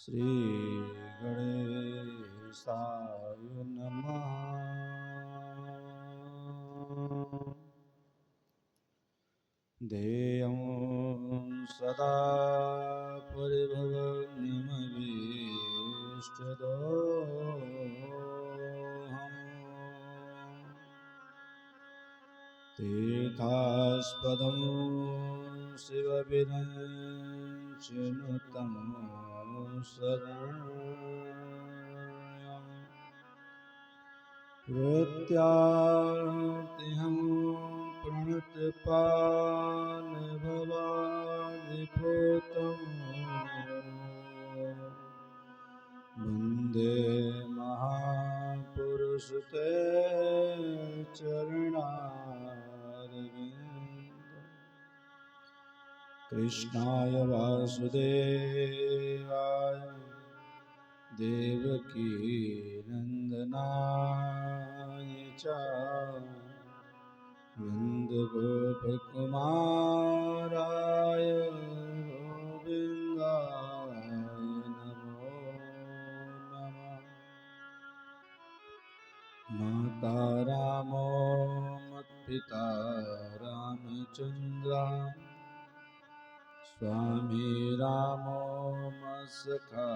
श्री गणेशाय नमः। ध्येयं सदा परिभवग्नमभीष्टदोहम् तीर्थास्पदं शिवविरञ्चनुतं शरण्यं प्रत्यार्तिहं प्रणतपालभवादिपूतं वन्दे महापुरुषते चरणारविन्दम्। कृष्णाय वासुदेवाय देवकी नन्दनाय च नन्दगोपकुमाराय गोविन्दाय नमो नमः। माता रामो मत्पिता रामचन्द्रः स्वामी रामो मत्सखा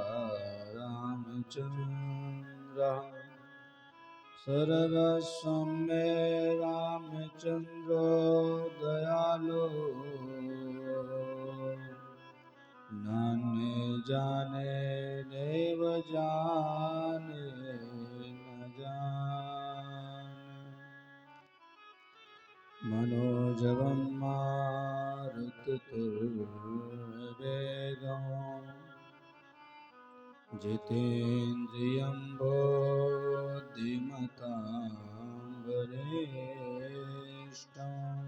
रामचन्द्रः सर्वस्वं मे रामचन्द्रो दयालो नान्ये जाने देव जाने न जाने। मनोजवं मारुततुल्यवेगं जितेन्द्रियं बुद्धिमतां वरिष्ठम्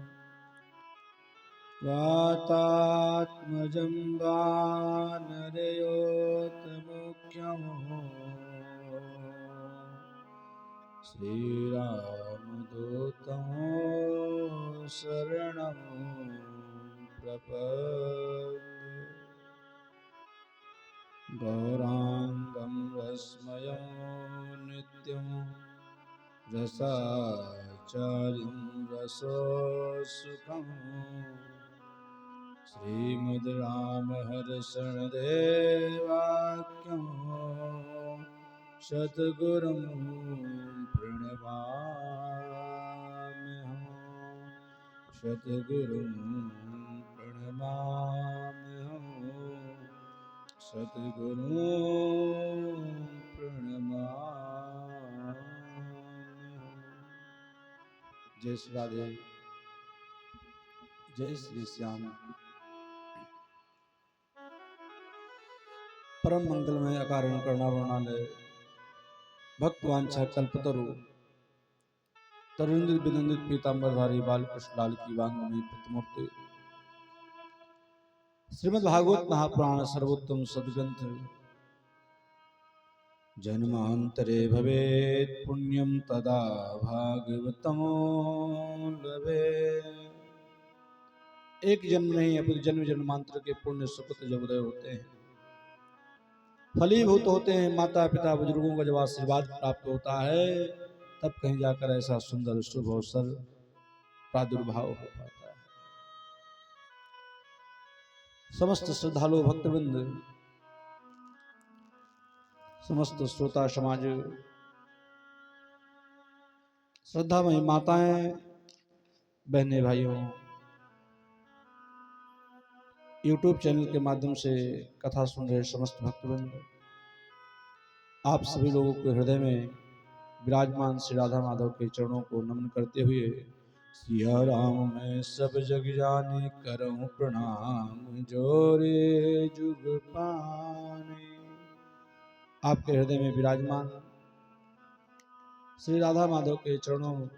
वातात्मजं वानरयोतमुख्यं श्रीरामदूतं शरणं प्रपद्ये। गौराङ्गं रस्मयं नित्यं रसाचार्यं रसोत्सुकम् श्रीमद् रामहर्षणदेवाख्यं सद्गुरुं प्रणमाम्यहं सद्गुरुं प्रणमाम्यहं सद्गुरुं प्रणमाम्यहम्। जय श्री राधे, जय श्री श्याम। परम मंगलमय अकारण करुणावरणालय भक्तवांछा कल्पतरु तरुणित विनंदित पीतांबरधारी बालकृष्ण लाल की वांगमयी प्रतिमूर्ति श्रीमद् भागवत महापुराण सर्वोत्तम सद्ग्रंथ जन्मांतरे भवेत् पुण्यम तदा भागवतमो लभे। एक जन्म नहीं अपितु जन्म जन्मांतर के पुण्य सुकृत जब उदय होते हैं, फलीभूत होते हैं, माता पिता बुजुर्गों का जब आशीर्वाद प्राप्त होता है, तब कहीं जाकर ऐसा सुंदर शुभ अवसर प्रादुर्भाव हो पाता है। समस्त श्रद्धालु भक्तवृंद, समस्त श्रोता समाज, श्रद्धामयी माताएं, बहने भाइयों, यूट्यूब चैनल के माध्यम से कथा सुन रहे समस्त भक्तवृंद, आप सभी लोगों के हृदय में विराजमान श्री राधा माधव के चरणों को नमन करते हुए सिया राम मैं सब जग जाने करऊं प्रणाम जोरे जुग पाने। आपके हृदय में विराजमान श्री राधा माधव के चरणों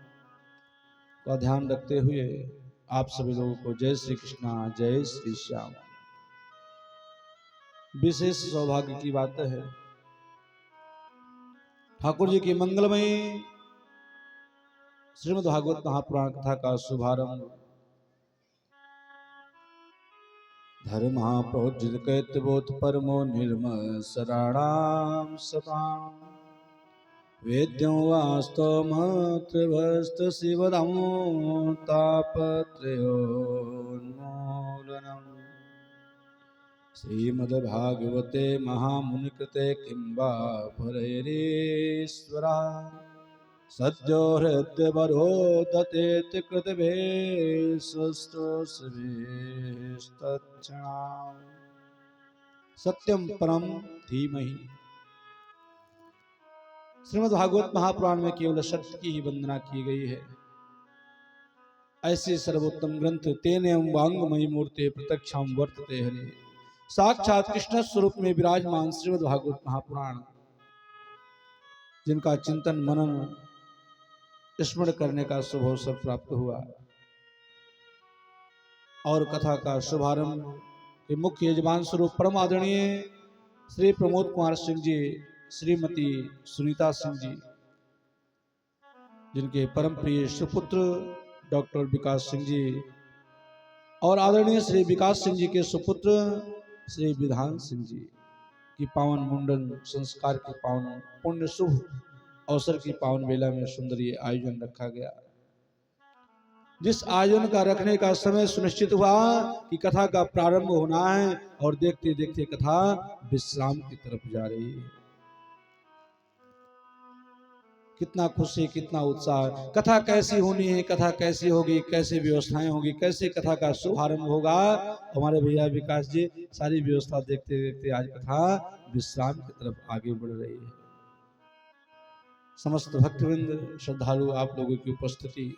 का ध्यान रखते हुए आप सभी लोगों को जय श्री कृष्णा, जय श्री श्याम। विशेष सौभाग्य की बात है, ठाकुर जी की मंगलमयी श्रीमद् भागवत महापुराण कथा का शुभारंभ धर्मा प्रोज्जित कैतवोत परमो निर्मल शरणाम सताम वेद्यं वास्तवमत्रभस्त शिवदमो तापत्रयोन्मूलनम् श्रीमद्भागवते महामुनिकृते किं वा परैरीश्वरा सद्यो हृद्यवरोदतेति कृतभेषस्तोषभेस्तत्क्षणा सत्यम परम धीमहि। श्रीमद् भागवत महापुराण में केवल सत्य की ही वंदना की गई है। ऐसे सर्वोत्तम ग्रंथ तेने वांगमयी मूर्ते प्रत्यक्षाम वर्तते हरे। साक्षात कृष्ण स्वरूप में विराजमान श्रीमद् भागवत महापुराण, जिनका चिंतन मनन स्मरण करने का शुभ अवसर प्राप्त हुआ और कथा का शुभारंभ के मुख्य यजमान स्वरूप परम आदरणीय श्री प्रमोद कुमार सिंह जी, श्रीमती सुनीता सिंह जी, जिनके परम प्रिय सुपुत्र डॉक्टर विकास सिंह जी और आदरणीय श्री विकास सिंह जी के सुपुत्र श्री विधान सिंह जी की पावन मुंडन संस्कार के पावन पुण्य शुभ अवसर की पावन बेला में सुंदर ये आयोजन रखा गया। जिस आयोजन का रखने का समय सुनिश्चित हुआ कि कथा का प्रारंभ होना है और देखते देखते कथा विश्राम की तरफ जा रही है। कितना खुशी, कितना उत्साह। कथा कैसी होनी है, कथा कैसी होगी, कैसे व्यवस्थाएं होगी, कैसे कथा का शुभारंभ होगा। हमारे भैया विकास जी सारी व्यवस्था देखते देखते आज कथा विश्राम की तरफ आगे बढ़ रही है। समस्त भक्तवृंद श्रद्धालु आप लोगों की उपस्थिति,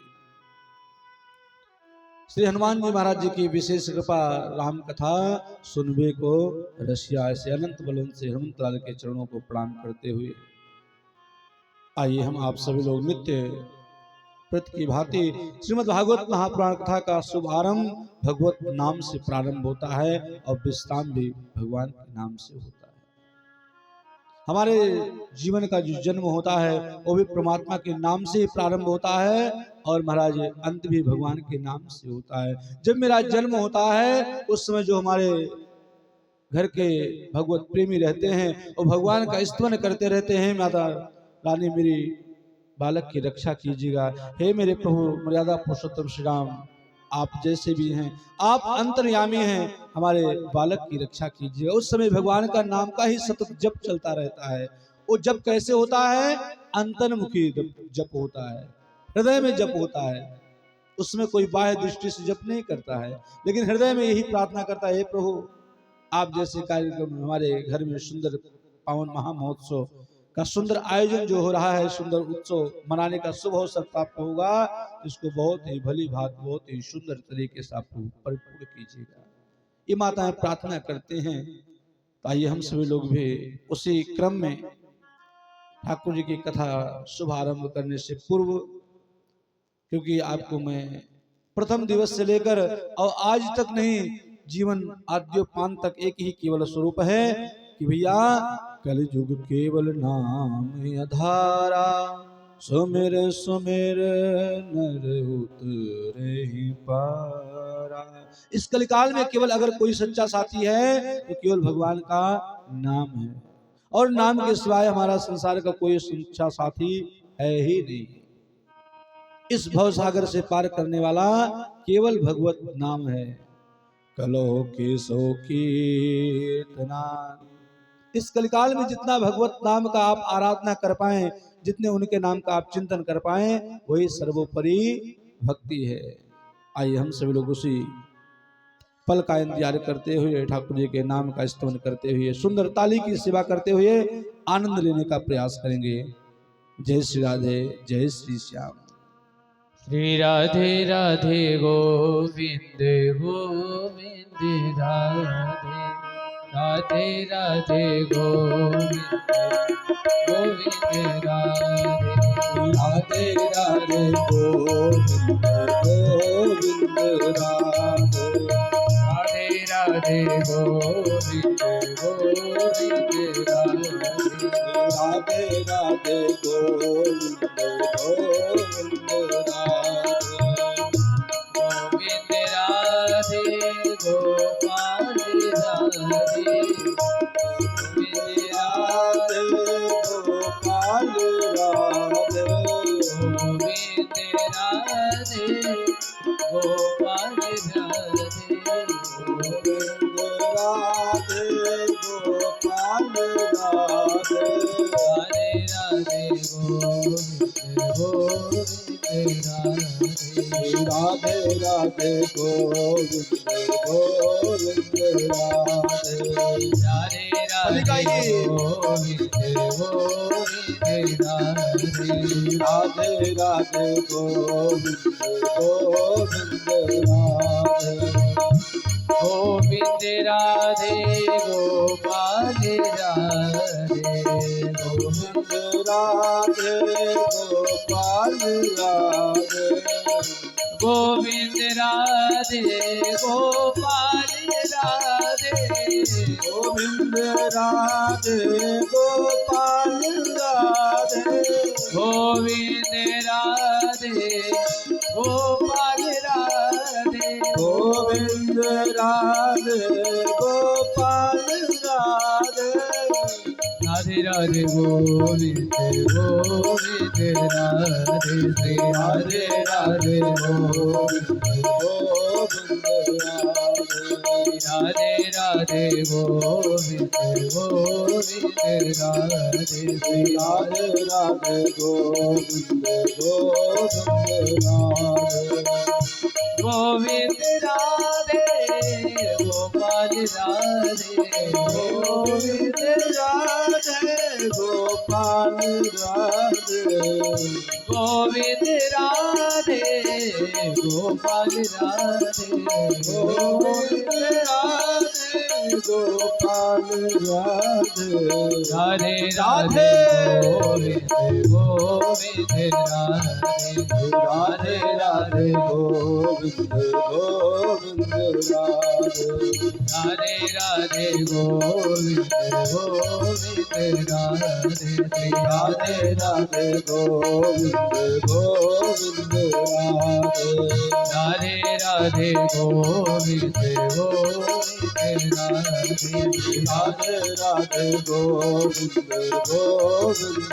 श्री हनुमान जी महाराज जी की विशेष कृपा, राम कथा सुनबे को रसिया, ऐसे अनंत बलों से हनुमंत लाल के चरणों को प्रणाम करते हुए आइए हम आप सभी लोग नित्य प्रति की भांति श्रीमद् भागवत महापुराण कथा का शुभारंभ भगवत नाम से प्रारंभ होता है और विश्राम भी भगवान के नाम से होता है। हमारे जीवन का जो जन्म होता है वो भी परमात्मा के नाम से ही प्रारंभ होता है और महाराज अंत भी भगवान के नाम से होता है। जब मेरा जन्म होता है उस समय जो हमारे घर के भगवत प्रेमी रहते हैं वो भगवान का स्तवन करते रहते हैं, माता रानी मेरी बालक की रक्षा कीजिएगा, हे मेरे प्रभु मर्यादा पुरुषोत्तम श्री राम, आप जैसे भी हैं आप अंतर्यामी हैं, हमारे बालक की रक्षा कीजिएगा। उस समय भगवान का नाम का ही सतत जप चलता रहता है। वो जप कैसे होता है? अंतर्मुखी जप होता है, हृदय में जप होता है। उसमें कोई बाह्य दृष्टि से जप नहीं करता है, लेकिन हृदय में यही प्रार्थना करता है, हे प्रभु आप जैसे कार्यक्रम हमारे घर में सुंदर पावन महामहोत्सव का सुंदर आयोजन जो हो रहा है, सुंदर उत्सव मनाने का शुभ अवसर प्राप्त होगा, इसको बहुत ही भली भांति बहुत ही सुंदर तरीके से आप परिपूर्ण कीजिएगा। ये माताएं प्रार्थना करते हैं। तो आइए हम सभी लोग भी उसी क्रम में ठाकुर जी की कथा शुभारंभ करने से पूर्व, क्योंकि आपको मैं प्रथम दिवस से लेकर और आज तक नहीं, जीवन आद्योपांत तक एक ही केवल स्वरूप है कि भैया कलयुग केवल नाम आधारा, सुमिर सुमिर नर उतरे पारा। इस कलिकाल में केवल अगर कोई सच्चा साथी है तो केवल भगवान का नाम है, और नाम के सिवाय हमारा संसार का कोई सच्चा साथी है ही नहीं। इस भवसागर से पार करने वाला केवल भगवत नाम है। कलो के सो कीर्तना, इस कलिकाल में जितना भगवत नाम का आप आराधना कर पाए, जितने उनके नाम का आप चिंतन कर पाए, वही सर्वोपरि भक्ति है। आइए हम सभी लोग उसी पल का इंतजार करते हुए ठाकुर जी के नाम का स्तवन करते हुए सुंदर ताली की सेवा करते हुए आनंद लेने का प्रयास करेंगे। जय श्री राधे, जय श्री श्याम। श्री राधे राधे गोविंद गोविंद राधे राधे राधे गोविंद गोविंद राधे राधे राधे गोविंद गोविंद राधे राधे राधे गोविंद गोविंद राधे राधे गोविंद गोविंद गोविंद राधे गोपाल राधे गोविंद गोविंद राधे। राधे राधे गोविंद गोविंद राधे। राधे राधे गोविंद गोविंद राधे। गोविंद राधे गोपाल राधे। गोविंद राधे गोपाल राधे। गोविंद राधे गोपाल राधे। गोविंद राधे गोपाल राधे। गोविंद राधे गोपाल राधे। गोविंद राधे गोपाल राधे। राधे राधे गोविंद गोविंद राधे। श्री राधे राधे गोविंद गोविंद राधे। राधे राधे गोविंद गोविंद राधे। श्री राधे राधे गोविंद गोविंद राधे। गोविंद राधे गोपाल राधे। गोविंद राधे गोपाल राधे। गोविंद राधे गोपाल राधे। गोविंद राधे गोपाल राधे। राधे राधे गोविंद गोविंद राधे। राधे राधे गोविंद गोविंद राधे। राधे राधे गोविंद गोविंद राधे। श्री राधे राधे गोविंद गोविंद राधे। राधे राधे गोविंद गोविंद राधे। राधे राधे गोविंद गोविंद राधे। गोविंद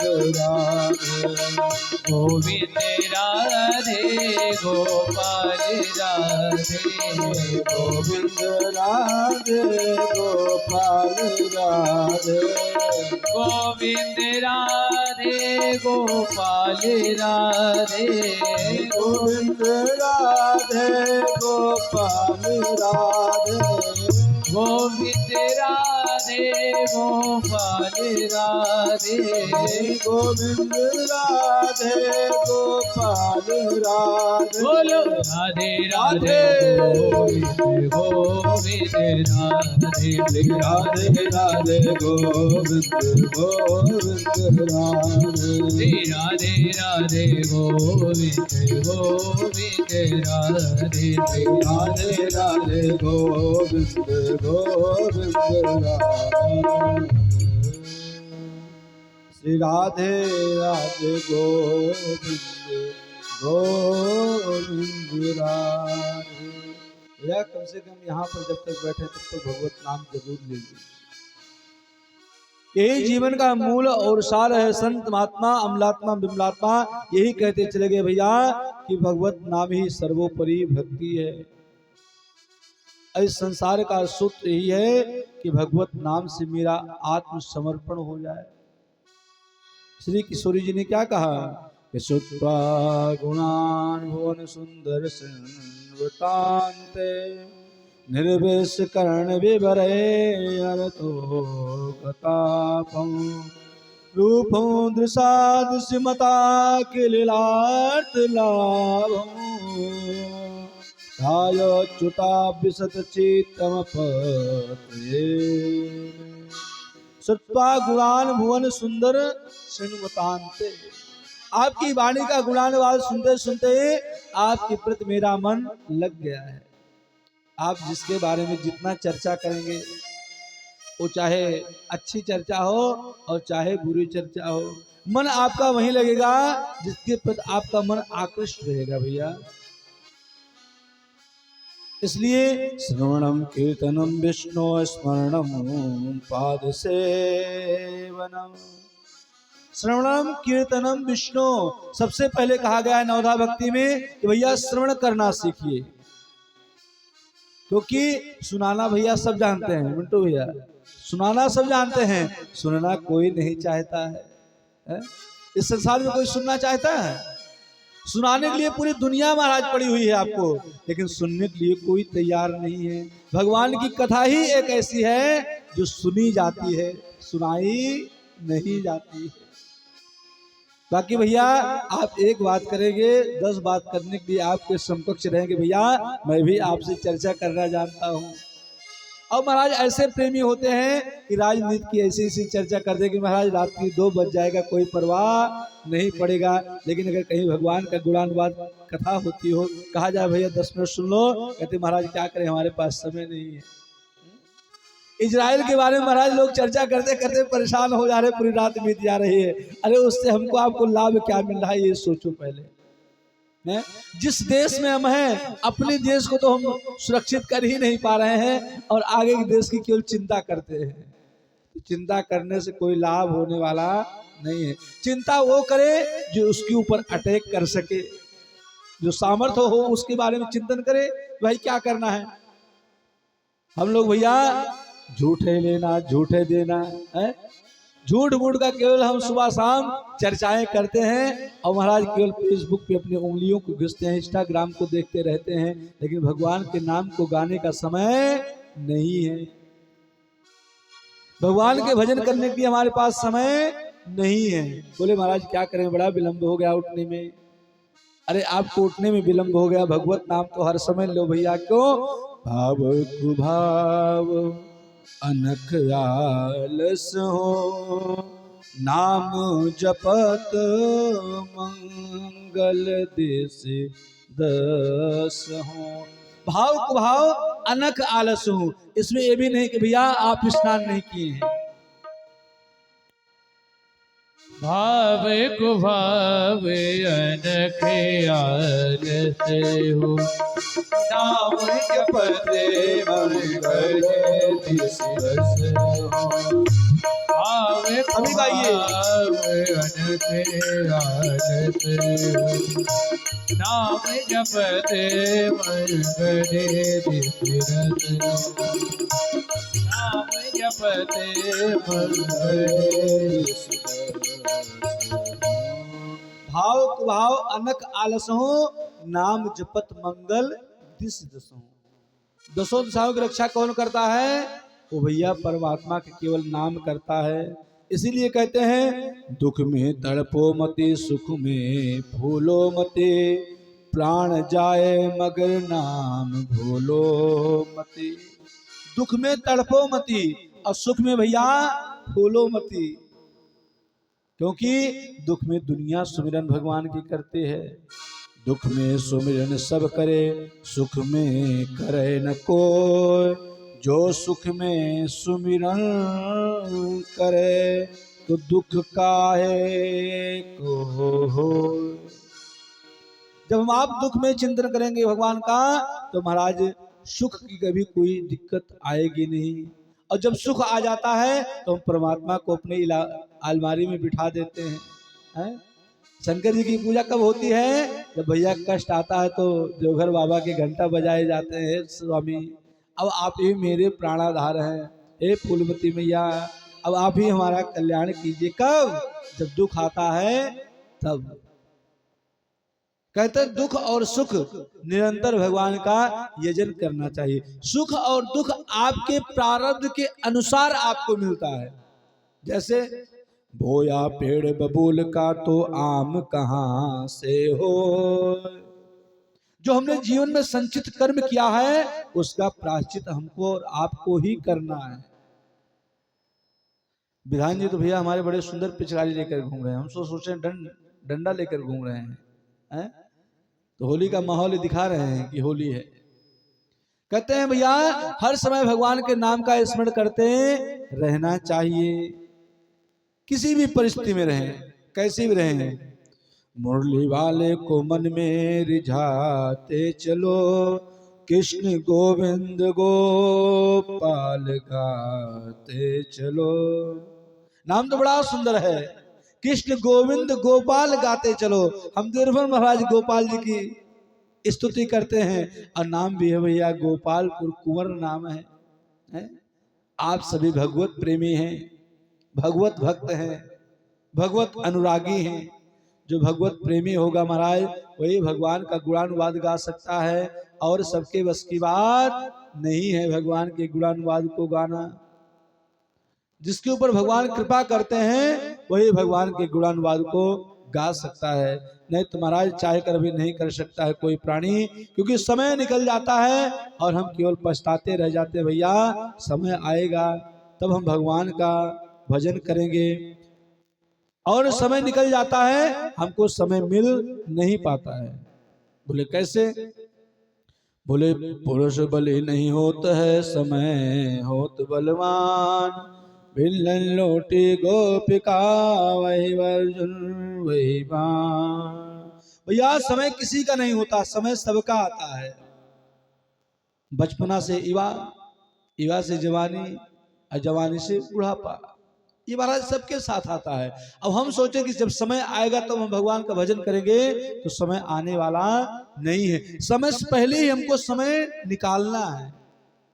राधे गोपाल राधे। गोविंद राधे गोपाल राधे। गोविंद राधे गोपाल राधे। गोविंद राधे गोपाल राधे। गोविंद राधे गोपाल राधे। गोविंद राधे गोपाल राधे। बोलो राधे राधे गोविंद गोविंद राधे। राधे राधे गोविंद गोविंद राधे। राधे राधे गोविंद गोविंद राधे। राधे राधे गोविंद गोविंद राधे। श्री राधे राधे गोविंद गोविंद राधे। या कम से कम यहाँ पर जब तक बैठे तब तक भगवत नाम जरूर ले लीजिए। यही जीवन का मूल और सार है। संत महात्मा अमलात्मा बिमलात्मा यही कहते चले गए भैया कि भगवत नाम ही सर्वोपरि भक्ति है। इस संसार का सूत्र यही है कि भगवत नाम से मेरा आत्मसमर्पण हो जाए। श्री किशोरी जी ने क्या कहा कि श्रुत्वा गुणान् भुवन सुंदर संवृतान्ते निर्वेश कर्ण विवरे अरतो कतापं रूपं दृशादृश्यमता किलीलार्थ लाभं च्युता विशत चित्तमपत्रे। श्रुत्वा गुणान् भुवन सुंदर शृण्वतान्ते। आपकी वाणी का गुणानुवाद सुनते सुनते आपके प्रति मेरा मन लग गया है। आप जिसके बारे में जितना चर्चा करेंगे वो चाहे अच्छी चर्चा हो और चाहे बुरी चर्चा हो, मन आपका वहीं लगेगा जिसके प्रति आपका मन आकृष्ट रहेगा भैया। इसलिए श्रवणम कीर्तनम विष्णु स्मरणम पाद सेवनम। श्रवणम कीर्तनम विष्णु सबसे पहले कहा गया है नवधा भक्ति में कि भैया श्रवण करना सीखिए, क्योंकि सुनाना भैया सब जानते हैं। मिंटू भैया सुनाना सब जानते हैं, सुनना कोई नहीं चाहता है। इस संसार में कोई सुनना चाहता है? सुनाने के लिए पूरी दुनिया महाराज पड़ी हुई है आपको, लेकिन सुनने के लिए कोई तैयार नहीं है। भगवान की कथा ही एक ऐसी है जो सुनी जाती है, सुनाई नहीं जाती है। बाकी भैया आप एक बात करेंगे, 10 बात करने के लिए आपके समकक्ष रहेंगे भैया, मैं भी आपसे चर्चा करना जानता हूँ। और महाराज ऐसे प्रेमी होते हैं कि राजनीति की ऐसी ऐसी चर्चा कर दे कि महाराज रात्रि 2 बज जाएगा, कोई परवाह नहीं पड़ेगा। लेकिन अगर कहीं भगवान का गुणानुवाद कथा होती हो, कहा जाए भैया 10 मिनट सुन लो, कहते महाराज क्या करें, हमारे पास समय नहीं है। इजराइल के बारे में महाराज लोग चर्चा करते करते परेशान हो जा रहे, पूरी रात बीत जा रही है। अरे उससे हमको आपको लाभ क्या मिल रहा है, ये सोचो पहले। जिस देश में हम हैं, अपने देश को तो हम सुरक्षित कर ही नहीं पा रहे हैं और आगे के देश की केवल चिंता करते हैं। चिंता करने से कोई लाभ होने वाला नहीं है। चिंता वो करे जो उसके ऊपर अटैक कर सके, जो सामर्थ्य हो उसके बारे में चिंतन करे। भाई क्या करना है, हम लोग भैया झूठे लेना झूठे देना है, झूठ मूठ का केवल हम सुबह शाम चर्चाएं करते हैं और महाराज केवल फेसबुक पे अपनी उंगलियों को घिसते हैं, इंस्टाग्राम को देखते रहते हैं, लेकिन भगवान के नाम को गाने का समय नहीं है। भगवान के भजन करने के लिए हमारे पास समय नहीं है। बोले महाराज क्या करें, बड़ा विलंब हो गया उठने में। अरे आपको उठने में विलंब हो गया, भगवत नाम तो हर समय लो भैया। क्यों? भाव कुभाव अनख आलस हो, नाम जपत मंगल देश दस हो। भाव कुभाव अनख आलस हो, इसमें ये भी नहीं कि भैया आप स्नान नहीं किए हैं। भाव कुभाव अनख आलस हो, नाम जपते मंगल देश दस हो। भाव कुभाव अनख आलस हो, नाम जपते मंगल देश दस हो। नाम जपते मंगल भाव कुभाव अनक आलस हो, नाम जपत मंगल दिस दसों। दसों दिशाओं की रक्षा कौन करता है? वो भैया परमात्मा के केवल नाम करता है। इसीलिए कहते हैं दुख में तड़पो मते, सुख में भूलो मते, प्राण जाए मगर नाम भूलो मते। दुख में तड़पो मती और सुख में भैया भूलो मती, क्योंकि दुख में दुनिया सुमिरन भगवान की करते हैं। दुख में सुमिरन सब करे, सुख में करे न कोई। जो सुख में सुमिरन करे, तो दुख काहे को हो। जब हम आप दुख में चिंतन करेंगे भगवान का, तो महाराज सुख की कभी कोई दिक्कत आएगी नहीं। और जब सुख आ जाता है तो हम परमात्मा को अपने अलमारी में बिठा देते हैं। शंकर जी की पूजा कब होती है? जब भैया कष्ट आता है तो देवघर बाबा के घंटा बजाए जाते हैं। स्वामी अब आप ही मेरे प्राणाधार हैं, हे फूलमती मैया, अब आप ही हमारा कल्याण कीजिए। कब? जब दुख आता है तब। कहते दुख और सुख निरंतर भगवान का यजन करना चाहिए। सुख और दुख आपके प्रारब्ध के अनुसार आपको मिलता है। जैसे बोया पेड़ बबूल का तो आम कहां से हो। जो हमने जीवन में संचित कर्म किया है उसका प्रायश्चित हमको और आपको ही करना है। विधान जी तो भैया हमारे बड़े सुंदर पिचकारी लेकर घूम रहे हैं, हम सोचे डंडा लेकर घूम रहे हैं। तो होली का माहौल दिखा रहे हैं कि होली है। कहते हैं भैया हर समय भगवान के नाम का स्मरण करते रहना चाहिए, किसी भी परिस्थिति में रहें, कैसी भी रहें। मुरली वाले को मन में रिझाते चलो, कृष्ण गोविंद गोपाल गाते चलो। नाम तो बड़ा सुंदर है, कृष्ण गोविंद गोपाल गाते चलो। हम देवघर महाराज गोपाल जी की स्तुति करते हैं और नाम भी है भैया गोपालपुर कुंवर नाम है। आप सभी भगवत प्रेमी हैं, भगवत भक्त हैं, भगवत अनुरागी हैं। जो भगवत प्रेमी होगा महाराज वही भगवान का गुणानुवाद गा सकता है, और सबके बस की बात नहीं है भगवान के गुणानुवाद को गाना। जिसके ऊपर भगवान कृपा करते हैं वही भगवान के गुणानुवाद को गा सकता है, नहीं तो महाराज चाहे कर भी नहीं कर सकता है कोई प्राणी, क्योंकि समय निकल जाता है और हम केवल पछताते रह जाते हैं। भैया समय आएगा तब हम भगवान का भजन करेंगे, और समय निकल जाता है हमको समय मिल नहीं पाता है। बोले कैसे? बोले पुरुष बलि नहीं होता है समय होत बलवान, भिलन लोटी गोपिका वही अर्जुन वही बाण। भैया समय किसी का नहीं होता, समय सबका आता है। बचपना से युवा, युवा से जवानी, और जवानी से बुढ़ापा, ये महाराज सबके साथ आता है। अब हम सोचें कि जब समय आएगा तो हम भगवान का भजन करेंगे, तो समय आने वाला नहीं है। समय से पहले ही हमको समय निकालना है।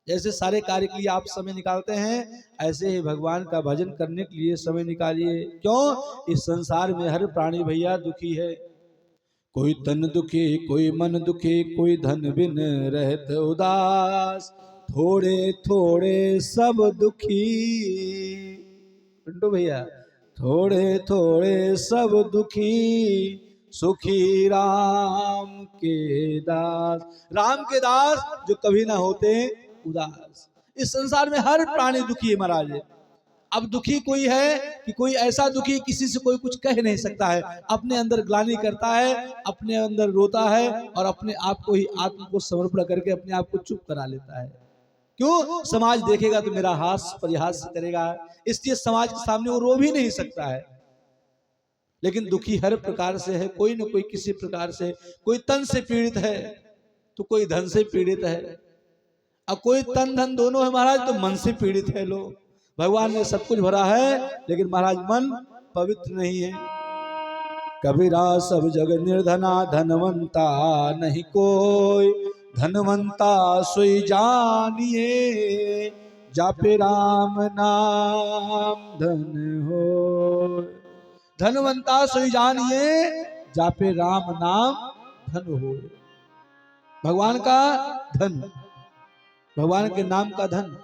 जैसे सारे कार्य के लिए आप समय निकालते हैं, ऐसे ही भगवान का भजन करने के लिए समय निकालिए। क्यों? इस संसार में हर प्राणी भैया दुखी है। कोई तन दुखी, कोई मन दुखी, कोई धन बिन रहत उदास, थोड़े थोड़े सब दुखी। पिंटू भैया, थोड़े थोड़े सब दुखी, सुखी राम के दास। राम के दास जो कभी ना होते उदास। इस संसार में हर प्राणी दुखी है महाराज। अब दुखी कोई है कि कोई ऐसा दुखी किसी से कोई कुछ कह नहीं सकता है, अपने अंदर ग्लानि करता है, अपने अंदर रोता है, और अपने आप को ही आत्म को समर्पण करके अपने आप को चुप करा लेता है। क्यों? समाज देखेगा तो मेरा हास परिहास करेगा, इसलिए समाज के सामने वो रो भी नहीं सकता है। लेकिन दुखी हर प्रकार से है, कोई न कोई किसी प्रकार से। कोई तन से पीड़ित है तो कोई धन से पीड़ित है, अब कोई तन धन दोनों है महाराज, तो मन से पीड़ित है लोग। भगवान ने सब कुछ भरा है लेकिन महाराज मन पवित्र नहीं है। कबीरा सब जग निर्धना, धनवंता नहीं कोई, धनवंता सोई जानिए, जापे राम नाम धन हो। धनवंता सोई जानिए, जापे राम नाम धन हो। भगवान का धन, भगवान के नाम का धन।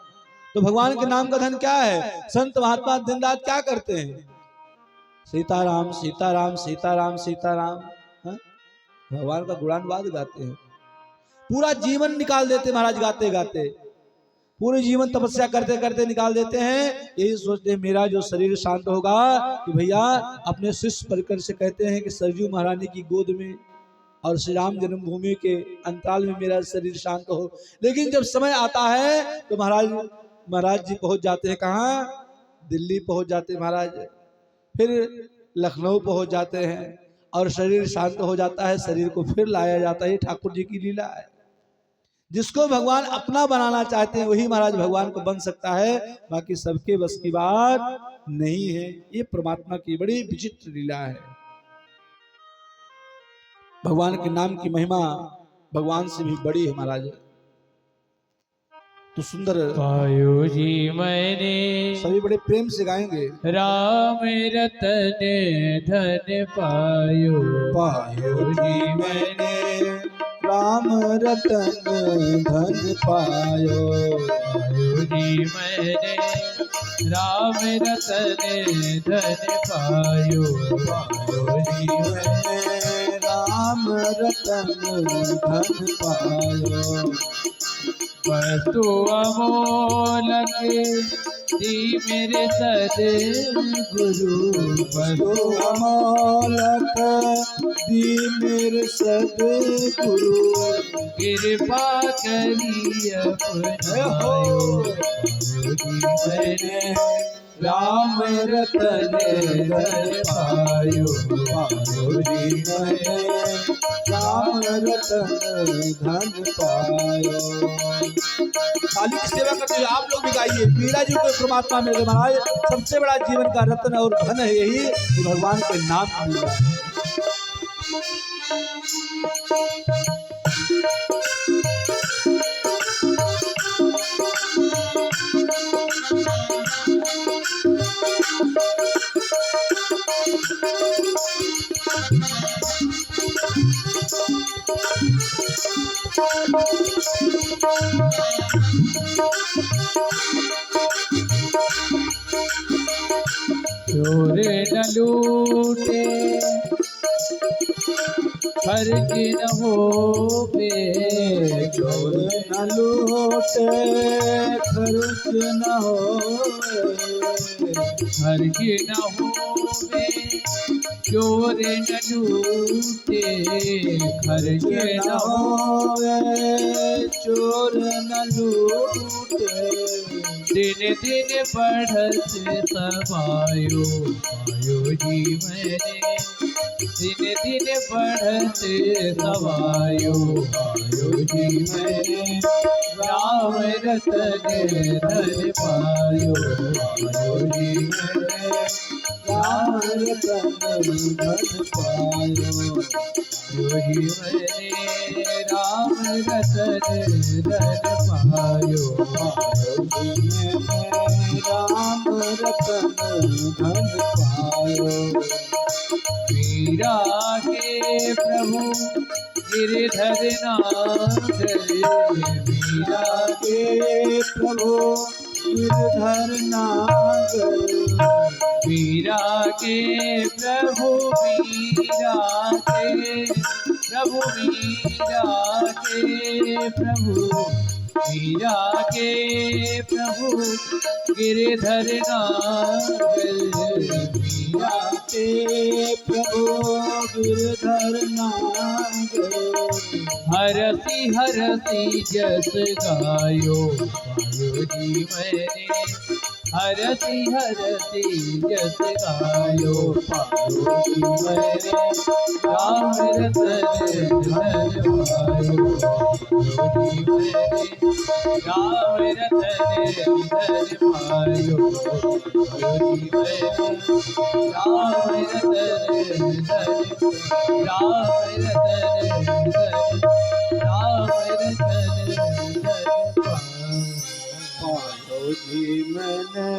तो भगवान के नाम का धन क्या है? संत महात्मा दिन रात क्या करते हैं? सीताराम सीताराम सीताराम सीताराम, भगवान का गुणानुवाद गाते हैं। पूरा जीवन निकाल देते महाराज गाते गाते, पूरे जीवन तपस्या करते करते निकाल देते हैं। यही सोचते हैं मेरा जो शरीर शांत होगा, कि भैया अपने शिष्य परिकर से कहते हैं कि सरजू महारानी की गोद में और श्री राम जन्मभूमि के अंतराल में मेरा शरीर शांत हो। लेकिन जब समय आता है तो महाराज जी पहुंच जाते हैं कहाँ? दिल्ली पहुंच जाते हैं महाराज, फिर लखनऊ पहुंच जाते हैं, और शरीर शांत हो जाता है, शरीर को फिर लाया जाता है। ठाकुर जी की लीला है। जिसको भगवान अपना बनाना चाहते हैं वही महाराज भगवान को बन सकता है, बाकी सबके बस की बात नहीं है। ये परमात्मा की बड़ी विचित्र लीला है। भगवान के नाम की महिमा भगवान से भी बड़ी है महाराज। तो सुंदर पायो जी मैंने सभी बड़े प्रेम से गाएंगे। राम रतन धन पायो, पायो जी मैंने राम रतन धन पायो, पायो जी मैंने राम रतन धन पायो, पायो जी मैंने राम रतन धन पायो। वस्तु अमोलक दी मेरे सद्गुरु, वस्तु अमोलक दी मेरे सद्गुरु, कृपा करी अपनायो। मैंने राम रतन धन पायो, पायो जी मैंने राम रतन धन पायो। खाली की सेवा करते हुए आप लोग भी गाइए। मीरा जी को परमात्मा मेरे महाराज सबसे बड़ा जीवन का रत्न और धन है यही कि भगवान के नाम की लीला है। चोर न लूटे खर्च न होवे, चोर न लूटे खर्च न होवे, खर्च न होवे, चोर न लूटे खर्च न होवे, चोर न लूटे। दिन दिन बढ़त समायो पायो जीवने, दिन दिन बढ़त समायो पायो जीवने, राम रतन धन पायो पायो जीवने, राम रतन धन पायो जीवने, राम रतन धन पायो राम रतन धन पायो। मीरा के प्रभु गिरधर नाथ, मीरा के प्रभु गिरधर नाथ, मीरा के प्रभु, मीरा के प्रभु, मीरा के प्रभु, मीरा के प्रभु गिरधर नाथ, मीरा के प्रभु गिरधर नाथ। हरसी हरसी जस गायो पायो जीवने, हरसी हरसी जस गायो पायो जीवने, राम रतन धन पायो पायो जीवने, राम रतन धन पायो पायो जीवने, राम रतन धन, राम रतन धन, राम रतन धन पायो जी मैंने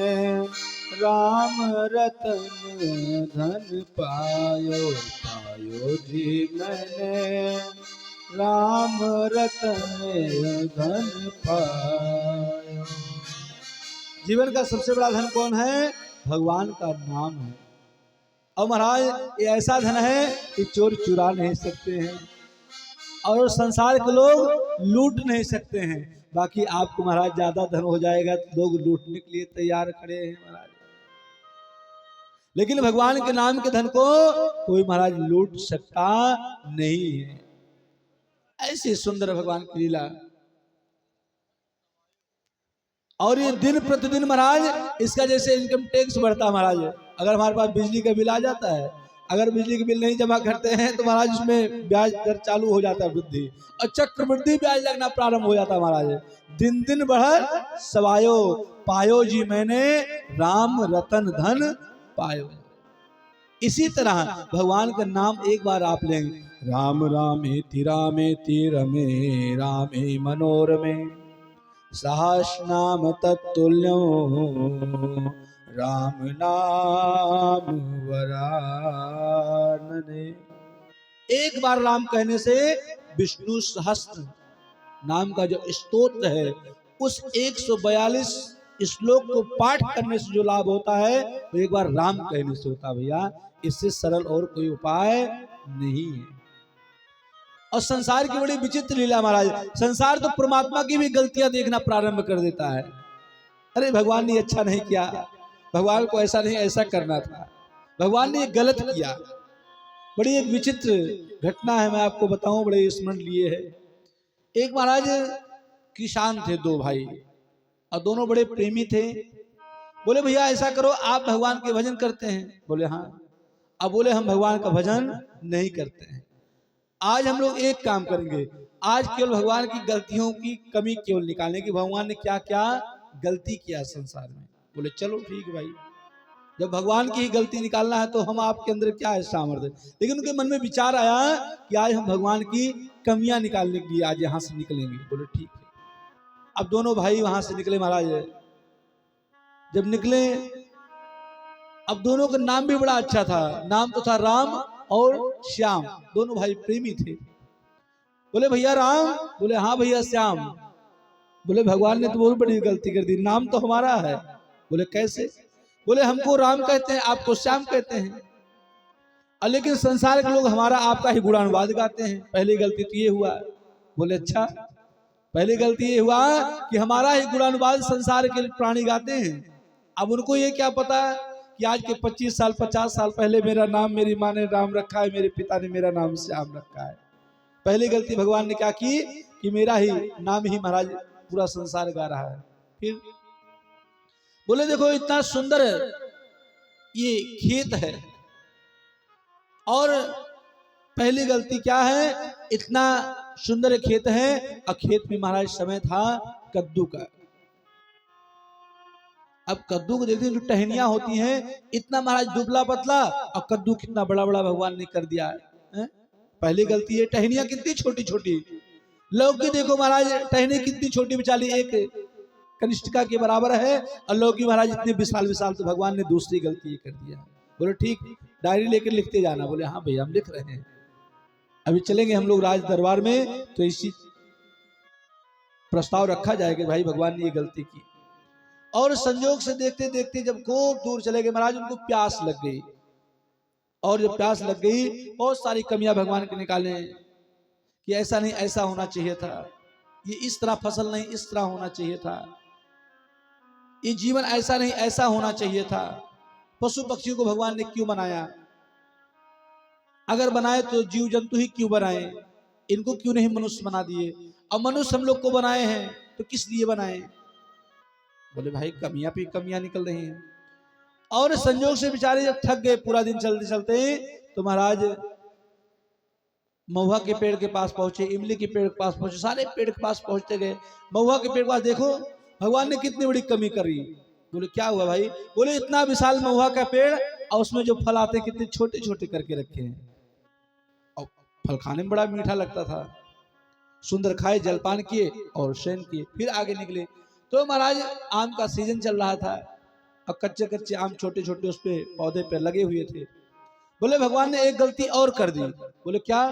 राम रतन धन पायो, पायो जी मैंने राम रतन धन पायो। जीवन का सबसे बड़ा धन कौन है? भगवान का नाम है। और महाराज ये ऐसा धन है कि चोर चुरा नहीं सकते हैं और संसार के लोग लूट नहीं सकते हैं। बाकी आपको महाराज ज्यादा धन हो जाएगा तो लोग लूटने के लिए तैयार खड़े हैं महाराज, लेकिन भगवान के नाम के धन को कोई महाराज लूट सकता नहीं है। ऐसी सुंदर भगवान की लीला। और ये दिन प्रतिदिन महाराज इसका जैसे इनकम टैक्स बढ़ता है महाराज। अगर हमारे पास बिजली का बिल आ जाता है, अगर बिजली के बिल नहीं जमा करते हैं तो महाराज उसमें ब्याज दर चालू हो जाता है वृद्धि, और चक्रवृद्धि ब्याज लगना प्रारंभ हो जाता है महाराज। दिन दिन बढ़त सवायो, पायो जी मैंने राम रतन धन पायो। इसी तरह भगवान का नाम एक बार आप लेंगे, राम रामेति रामेति रमे रामे मनोरमे, सहस्रनाम तत्तुल्यो राम नाम वरानने। एक बार राम कहने से विष्णु सहस्त्र नाम का जो स्तोत्र है उस 142 श्लोक को पाठ करने से जो लाभ होता है वो एक बार राम कहने से होता है भैया। इससे सरल और कोई उपाय नहीं है। और संसार की बड़ी विचित्र लीला महाराज, संसार तो परमात्मा की भी गलतियां देखना प्रारंभ कर देता है। अरे भगवान ने अच्छा नहीं किया, भगवान को ऐसा नहीं ऐसा करना था, भगवान ने गलत किया। बड़ी एक विचित्र घटना है, मैं आपको बताऊं, बड़े स्मरण लिए है। एक महाराज किसान थे, दो भाई, और दोनों बड़े प्रेमी थे। बोले भैया ऐसा करो, आप भगवान के भजन करते हैं? बोले हाँ। अब बोले हम भगवान का भजन नहीं करते हैं। आज हम लोग एक काम करेंगे, आज केवल भगवान की गलतियों की कमी केवल निकालने की, भगवान ने क्या क्या गलती किया संसार में। बोले चलो ठीक है भाई, जब भगवान की ही गलती निकालना है तो हम आपके अंदर क्या है सामर्थ्य। लेकिन उनके मन में विचार आया कि आज हम भगवान की कमियां निकालने के लिए आज यहाँ से निकलेंगे। बोले ठीक है। अब दोनों भाई वहां से निकले महाराज। जब निकले, अब दोनों का नाम भी बड़ा अच्छा था, नाम तो था राम और श्याम, दोनों भाई प्रेमी थे। बोले भैया राम, बोले हाँ भैया श्याम। बोले भगवान ने तो बहुत बड़ी गलती कर दी, नाम तो हमारा है। बोले कैसे? बोले हमको राम कहते हैं, आपको श्याम कहते हैं, और लेकिन संसार के लोग हमारा आपका ही गुणानुवाद गाते हैं। पहली गलती तो ये हुआ। बोले अच्छा, पहली गलती ये हुआ कि हमारा ही गुणानुवाद संसार के प्राणी गाते हैं। अब उनको ये क्या पता कि आज के 25 साल 50 साल पहले मेरा नाम मेरी माँ ने राम रखा है, मेरे पिता ने मेरा नाम श्याम रखा है। पहली गलती भगवान ने क्या की कि मेरा ही नाम ही महाराज पूरा संसार गा रहा है। फिर बोले देखो इतना सुंदर ये खेत है, और पहली गलती क्या है, इतना सुंदर खेत है और खेत में महाराज समय था कद्दू का। अब कद्दू को देखते हैं जो टहनियां होती हैं, इतना महाराज दुबला पतला, और कद्दू कितना बड़ा बड़ा भगवान ने कर दिया है। पहली गलती है, टहनियां कितनी छोटी छोटी। लौकी देखो महाराज, टहनी कितनी छोटी बेचारी, एक कनिष्ठिका के बराबर है, और लौकी महाराज इतने विशाल विशाल। तो भगवान ने दूसरी गलती ये कर दिया। बोले ठीक, डायरी लेकर लिखते जाना। बोले हाँ भैया हम लिख रहे हैं, अभी चलेंगे हम लोग राज दरबार में, तो इसी प्रस्ताव रखा जाएगा भाई भगवान ने ये गलती की। और संयोग से देखते देखते जब खूब दूर चले गए महाराज, उनको प्यास लग गई, और जब प्यास लग गई बहुत सारी कमियां भगवान के निकाले कि ऐसा नहीं ऐसा होना चाहिए था, ये इस तरह फसल नहीं इस तरह होना चाहिए था, ये जीवन ऐसा नहीं ऐसा होना चाहिए था। पशु पक्षियों को भगवान ने क्यों बनाया? अगर बनाए तो जीव जंतु ही क्यों बनाए? इनको क्यों नहीं मनुष्य बना दिए? और मनुष्य हम लोग को बनाए हैं तो किस लिए बनाए? बोले भाई कमियां पे कमियां निकल रही हैं। और संयोग से बेचारे जब थक गए पूरा दिन चलते चलते, तो महाराज महुआ के पेड़ के पास पहुंचे, इमली के पेड़ के पास पहुंचे, सारे पेड़ के पास पहुंचते गए। महुआ के पेड़ के पास देखो भगवान ने कितनी बड़ी कमी करी। बोले क्या हुआ भाई? बोले इतना विशाल महुआ का पेड़, और उसमें जो फल आते कितने छोटे छोटे करके रखे हैं, और फल खाने में बड़ा मीठा लगता था। सुंदर खाए, जलपान किए और शयन किए, फिर आगे निकले। तो महाराज आम का सीजन चल रहा था, और कच्चे कच्चे आम छोटे छोटे उस पे पौधे पे लगे हुए थे। बोले भगवान ने एक गलती और कर दी। बोले क्या?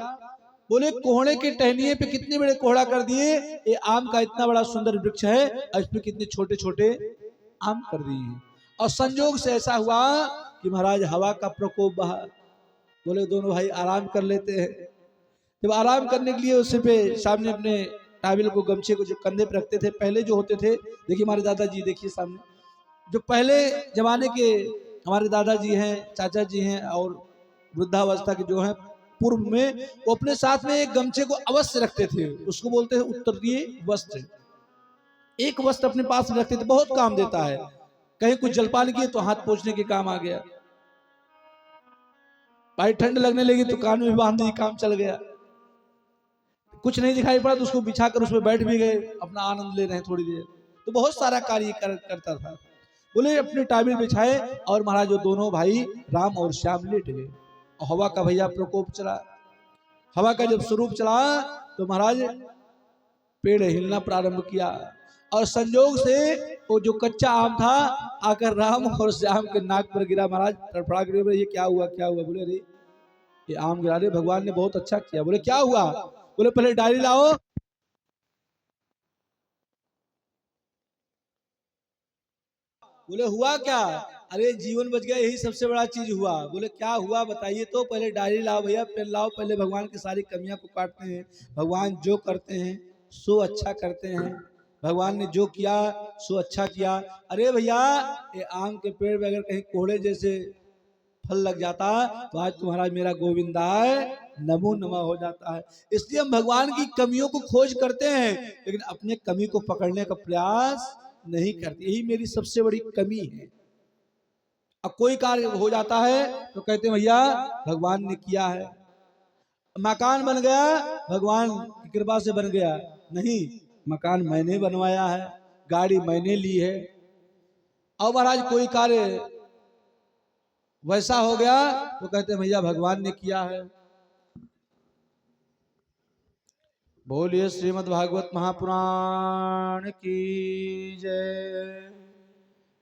बोले कोहड़े के टहनिए पे कितने बड़े कोहड़ा कर दिए, ये आम का इतना बड़ा सुंदर वृक्ष है और इसमें कितने छोटे छोटे आम कर दिए। और संयोग से ऐसा हुआ कि महाराज हवा का प्रकोप बहा। बोले दोनों भाई आराम कर लेते हैं। जब आराम करने के लिए उस पे सामने अपने टावल को, गमछे को जो कंधे पे रखते थे, पहले जो होते थे, देखिए हमारे दादाजी, देखिए सामने जो पहले जमाने के हमारे दादाजी हैं, चाचा जी हैं, और वृद्धावस्था के जो हैं पूर्व में, वो अपने साथ में एक गमछे को अवश्य रखते थे। उसको बोलते हैं उत्तरीय वस्त्र। एक वस्त्र अपने पास में रखते थे, बहुत काम देता है। कहीं कुछ जलपान किए तो हाथ पोंछने के काम आ गया, भाई ठंड लगने लगी तो कान में बांध दी, काम चल गया। कुछ नहीं दिखाई पड़ा तो उसको बिछाकर उसमें बैठ भी गए, अपना आनंद ले रहे हैं थोड़ी देर। तो बहुत सारा कार्य करता था। बोले अपने टाबिल बिछाए, और महाराज जो दोनों भाई राम और श्याम लेट गए। और हवा का भैया प्रकोप चला। हवा का जब स्वरूप चला तो महाराज पेड़ हिलना प्रारंभ किया, और संयोग से वो जो कच्चा आम था आकर राम और श्याम के नाक पर गिरा। महाराज तड़फड़ा गिरे। बोले ये क्या हुआ क्या हुआ? बोले अरे ये आम गिरा रहे, भगवान ने बहुत अच्छा किया। बोले क्या हुआ? बोले पहले डायरी लाओ। बोले हुआ क्या? अरे जीवन बच गया, यही सबसे बड़ा चीज हुआ। बोले क्या हुआ बताइए तो? पहले डायरी लाओ भैया, पेन लाओ, पहले भगवान की सारी कमियां को काटते हैं। भगवान जो करते हैं सो अच्छा करते हैं, भगवान ने जो किया सो अच्छा किया। अरे भैया ये आम के पेड़ में अगर कहीं कोहड़े जैसे फल लग जाता तो आज तुम्हारा मेरा गोविंदाय नमो नमः हो जाता है। इसलिए हम भगवान की कमियों को खोज करते हैं, लेकिन अपने कमी को पकड़ने का प्रयास नहीं करते। यही मेरी सबसे बड़ी कमी है। अब कोई कार्य हो जाता है तो कहते हैं भैया भगवान ने किया है। मकान बन गया भगवान की कृपा से बन गया, नहीं, मकान मैंने बनवाया है, गाड़ी मैंने ली है। और महाराज कोई कार्य वैसा हो गया तो कहते हैं भैया भगवान ने किया है। बोलिए श्रीमद् भागवत महापुराण की जय,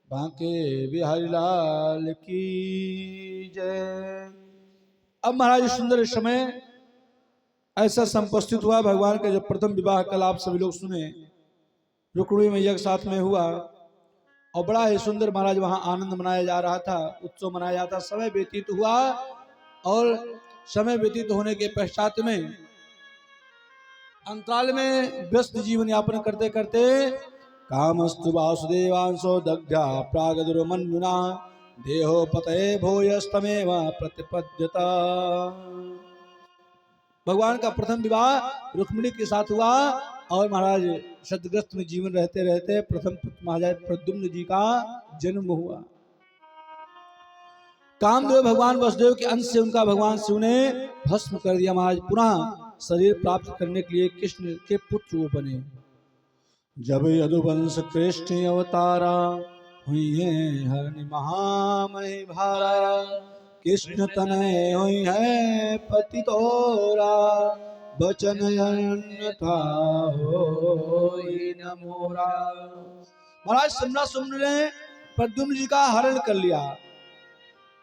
बांके बिहारी लाल की जय। अब महाराज सुंदर समय ऐसा संपस्थित हुआ भगवान का जब प्रथम विवाह कल आप सभी लोग सुने, रुक्मिणी मैया के साथ में हुआ और बड़ा ही सुंदर महाराज वहां आनंद मनाया जा रहा था, उत्सव मनाया जाता। समय व्यतीत हुआ और समय व्यतीत होने के पश्चात में अंतराल में व्यस्त जीवन यापन करते करते कामस्तु वासुदेवांशो दग्ध्या प्रागदुर्मन्युना देहो पतये भूयस्तमेव प्रतिपद्यता। भगवान का प्रथम विवाह रुक्मिणी के साथ हुआ और महाराज शतग्रस्त में जीवन रहते रहते प्रथम पुत्र महाराज प्रद्युम्न जी का जन्म हुआ। कामदेव भगवान वसुदेव के अंश से उनका भगवान शिव ने भस्म कर दिया। महाराज पुनः शरीर प्राप्त करने के लिए कृष्ण के पुत्र वो बने। जब यदुवंश कृष्ण अवतारा हुई है हरनि महामहि भारा, कृष्ण तनय हुई है पति तोरा, बचन अन्यथा होई न मोरा। महाराज सम्राट ने प्रद्युम्न जी का हरण कर लिया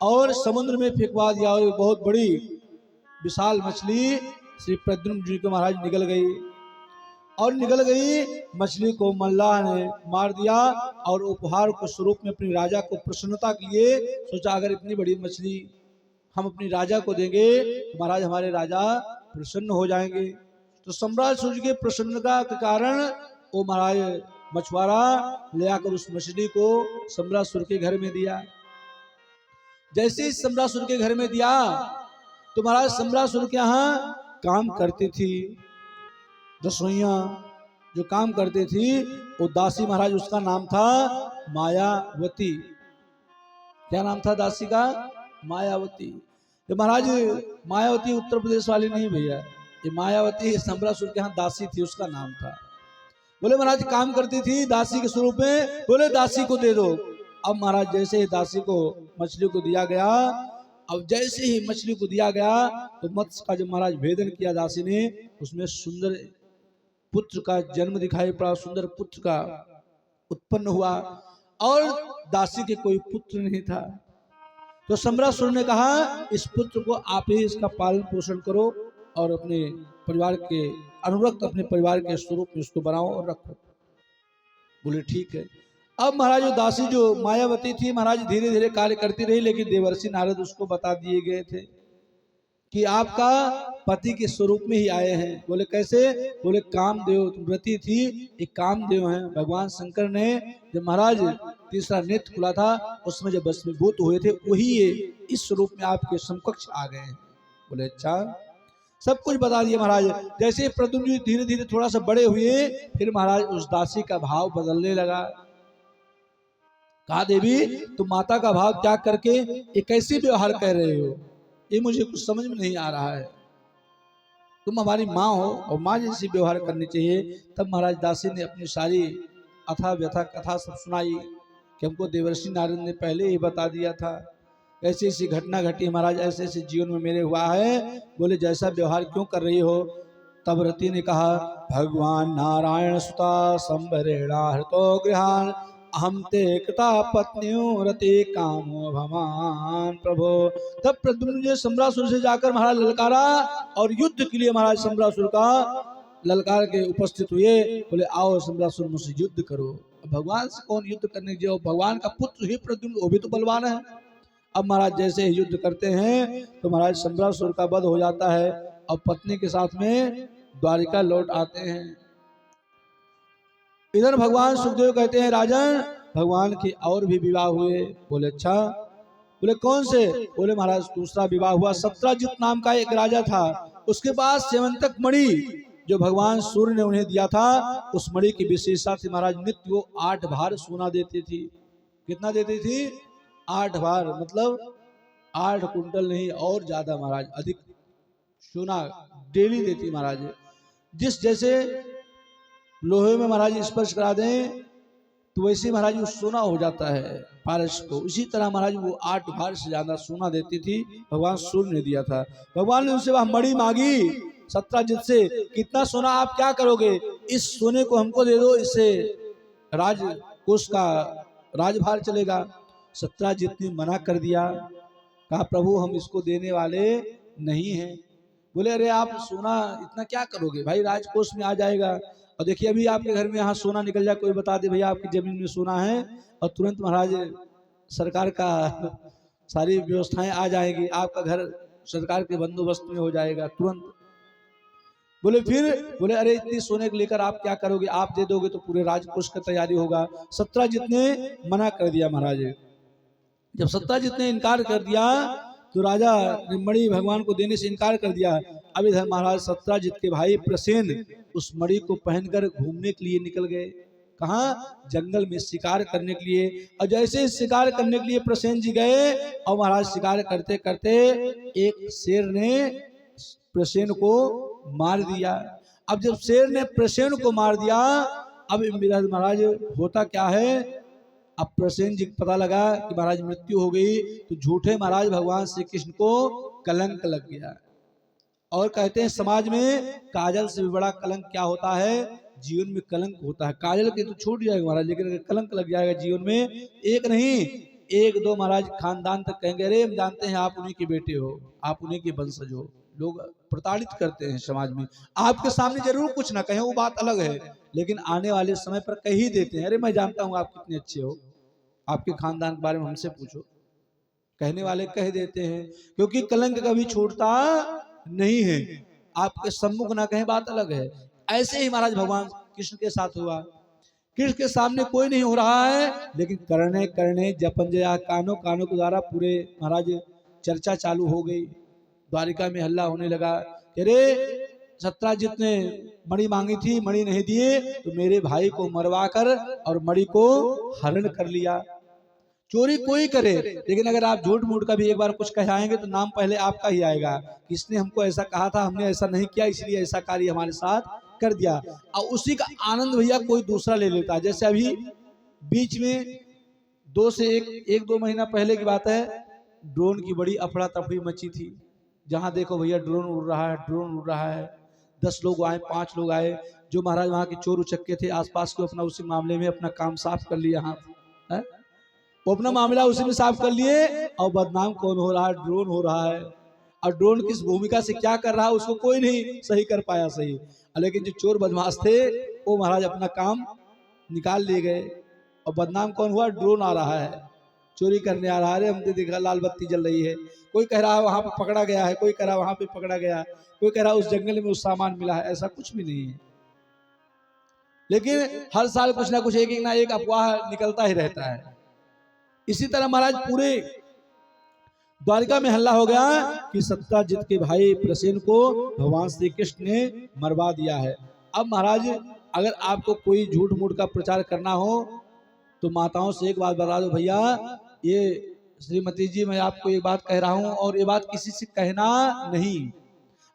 और समुद्र में फेंकवा दिया और बहुत बड़ी विशाल मछली श्री प्रद्युम्न जी को महाराज निकल गई और निकल गई मछली को मल्लाह ने मार दिया और उपहार को स्वरूप में अपनी राजा को प्रसन्नता के लिए सोचा अगर इतनी बड़ी मछली हम अपनी राजा को देंगे तो महाराज हमारे राजा प्रसन्न हो जाएंगे। तो सम्राट सूर्य के प्रसन्नता के कारण वो महाराज मछुआरा ले आकर उस मछली को सम्राट सूर्य के घर में दिया। जैसे ही सम्राट सूर्य के घर में दिया तो महाराज सम्राट सूर्य के यहाँ काम करती थी रसोइया जो काम करती थी वो दासी, महाराज उसका नाम था मायावती। क्या नाम था दासी का? मायावती। तो महाराज मायावती उत्तर प्रदेश वाली नहीं भैया, ये मायावती सम्राट सूर्य के यहाँ दासी थी, उसका नाम था। बोले महाराज काम करती थी दासी के स्वरूप में, बोले दासी को दे दो। अब महाराज जैसे ही दासी को मछली को दिया गया, अब जैसे ही मछली को दिया गया तो मत्स्य का जब महाराज भेदन किया दासी ने, उसमें सुंदर पुत्र का जन्म दिखाई पड़ा, सुंदर पुत्र का उत्पन्न हुआ और दासी के कोई पुत्र नहीं था। तो सम्राट सूर्य ने कहा इस पुत्र को आप ही इसका पालन पोषण करो और अपने परिवार के अनुरक्त अपने परिवार के स्वरूप में उसको बनाओ और रखो। बोले ठीक है। अब महाराज जो दासी जो मायावती थी महाराज धीरे धीरे कार्य करती रही, लेकिन देवर्षि नारद उसको बता दिए गए थे कि आपका पति के स्वरूप में ही आए हैं। बोले कैसे? बोले कामदेव व्रती थी, एक कामदेव हैं। भगवान शंकर ने जब महाराज तीसरा नेत्र खुला था उसमें जब भस्मीभूत हुए थे वही ये इस स्वरूप में आपके समकक्ष आ गए हैं। बोले अच्छा, सब कुछ बता दिया महाराज। जैसे प्रद्युम्न जी धीरे धीरे थोड़ा सा बड़े हुए फिर महाराज उस दासी का भाव बदलने लगा। कहा देवी तुम माता का भाव त्याग करके ये कैसे व्यवहार कर रहे हो, ये मुझे कुछ समझ में नहीं आ रहा है। तुम हमारी माँ हो और माँ जैसी व्यवहार करनी चाहिए। तब महाराज दासी ने अपनी सारी अथा व्यथा कथा सब सुनाई कि हमको देवर्षि नारद ने पहले ही बता दिया था, ऐसी ऐसी घटना घटी महाराज, ऐसे ऐसे जीवन में मेरे हुआ है। बोले जैसा व्यवहार क्यों कर रही हो? तब रति ने कहा भगवान नारायण सुता संभरेणा हृतो गृहान हम ते कृता पत्नियों रते कामो भगवान प्रभो। तब प्रद्युम्न जी सम्रासुर से जाकर महाराज ललकारा और युद्ध के लिए महाराज सम्रासुर का ललकार के उपस्थित हुए। बोले आओ सम्रासुर मुझसे युद्ध करो। भगवान से कौन युद्ध करने जो भगवान का पुत्र ही प्रद्युम्न, वो भी तो बलवान है। अब महाराज जैसे ही युद्ध करते हैं तो महाराज सम्रासुर का वध हो जाता है और पत्नी के साथ में द्वारिका लौट आते हैं। इधर भगवान सुखदेव कहते हैं राजन भगवान के और भी विवाह हुए। बोले अच्छा, बोले कौन से? बोले महाराज दूसरा विवाह हुआ। सत्राजित नाम का एक राजा था, उसके पास सेवंतक मणि जो भगवान सूर्य ने उन्हें दिया था, उस मणि की विशेषता थी महाराज नित्य वो 8 भार सोना देती थी। कितना देती थी? 8 भार, मतलब 8 कुंटल नहीं और ज्यादा महाराज, अधिक सोना डेली देती महाराज। जिस जैसे लोहे में महाराज स्पर्श करा दें तो वैसे महाराज वो सोना हो जाता है पारस को। इसी तरह महाराज वो 8 भार से ज्यादा सोना देती थी, भगवान सूर्य ने दिया था। भगवान ने उनसे वह मणि मांगी सत्राजित से, कितना सोना आप क्या करोगे? इस सोने को हमको दे दो, इससे राजकोष का राजभार चलेगा। सत्राजित ने मना कर दिया, कहा प्रभु हम इसको देने वाले नहीं हैं। बोले अरे आप सोना इतना क्या करोगे भाई, राजकोष में आ जाएगा। और देखिए अभी आपके घर में यहाँ सोना निकल जाए, कोई बता दे भैया आपकी जमीन में सोना है, और तुरंत महाराज सरकार का सारी व्यवस्थाएं आ जाएगी, आपका घर सरकार के बंदोबस्त में हो जाएगा तुरंत। बोले फिर, बोले अरे इतनी सोने को लेकर आप क्या करोगे, आप दे दोगे तो पूरे राजकोष का तैयारी होगा। सत्यजित ने मना कर दिया महाराज। जब सत्यजित ने इनकार कर दिया तो राजा ने मणि भगवान को देने से इनकार कर दिया। अब इधर महाराज सत्यजित के भाई प्रसेन उस मणि को पहनकर घूमने के लिए निकल गए। कहा? जंगल में शिकार करने के लिए। और जैसे शिकार करने के लिए प्रसेन जी गए और महाराज शिकार करते करते एक शेर ने प्रसेन को मार दिया। अब जब शेर ने प्रसेन को मार दिया, अब महाराज होता क्या है, अब प्रसेन जी को पता लगा कि महाराज मृत्यु हो गई, तो झूठे महाराज भगवान श्री कृष्ण को कलंक लग गया। और कहते हैं समाज में काजल से भी बड़ा कलंक क्या होता है, जीवन में कलंक होता है। काजल के तो छूट जाएगा महाराज, लेकिन अगर कलंक लग जाएगा जीवन में, एक नहीं एक दो महाराज खानदान तक कहेंगे अरे हम जानते हैं आप उन्हीं के बेटे हो, आप उन्हीं के वंशज हो। लोग प्रताड़ित करते हैं समाज में। आपके सामने जरूर कुछ ना कहें, वो बात अलग है, लेकिन आने वाले समय पर कह ही देते हैं अरे मैं जानता हूं आप कितने अच्छे हो, आपके खानदान के बारे में हमसे पूछो। कहने वाले कह देते हैं, क्योंकि कलंक कभी छूटता नहीं है। आपके सम्मुख ना कहें बात अलग है। ऐसे ही महाराज भगवान कृष्ण के साथ हुआ। कृष्ण के सामने कोई नहीं हो रहा है, लेकिन करने करने जपन जया कानों कानों के द्वारा पूरे महाराज चर्चा चालू हो गई। द्वारिका में हल्ला होने लगा, अरे सत्यजित ने मणि मांगी थी, मणि नहीं दिए, तो मेरे भाई को मरवाकर और मणि को हरण कर लिया। चोरी कोई करे, लेकिन अगर आप झूठ मूठ का भी एक बार कुछ कहाएंगे तो नाम पहले आपका ही आएगा। किसने हमको ऐसा कहा था, हमने ऐसा नहीं किया, इसलिए ऐसा कार्य हमारे साथ कर दिया। और उसी का आनंद भैया कोई दूसरा ले लेता है। जैसे अभी बीच में 2 से 1-2 महीना पहले की बात है, ड्रोन की बड़ी अफरा तफरी मची थी। जहां देखो भैया ड्रोन उड़ रहा है, ड्रोन उड़ रहा है। 10 लोग आए, 5 लोग आए, जो महाराज वहां के चोर उचक्के थे आसपास को अपना उसी मामले में अपना काम साफ कर लिया। हाँ, वो अपना मामला उसी में साफ कर लिए, और बदनाम कौन हो रहा है, ड्रोन हो रहा है। और ड्रोन किस भूमिका से क्या कर रहा है उसको कोई नहीं सही कर पाया सही। लेकिन जो चोर बदमाश थे वो महाराज अपना काम निकाल लिए गए, और बदनाम कौन हुआ, ड्रोन आ रहा है चोरी करने आ रहा है। हमने देखा लाल बत्ती जल रही है, कोई कह रहा है वहां पे पकड़ा गया है, कोई कह रहा है वहां पे पकड़ा गया, कोई कह रहा है उस जंगल में उस सामान मिला है। ऐसा कुछ भी नहीं है, लेकिन हर साल कुछ ना कुछ एक ना एक अफवाह निकलता ही रहता है। इसी तरह महाराज पूरे द्वारिका में हल्ला हो गया कि सत्यजित के भाई प्रसेन को भगवान श्री कृष्ण ने मरवा दिया है। अब महाराज अगर आपको कोई झूठ मूठ का प्रचार करना हो तो माताओं से एक बात बता दो, भैया ये श्रीमती जी मैं आपको एक बात कह रहा हूं, और ये बात किसी से कहना नहीं।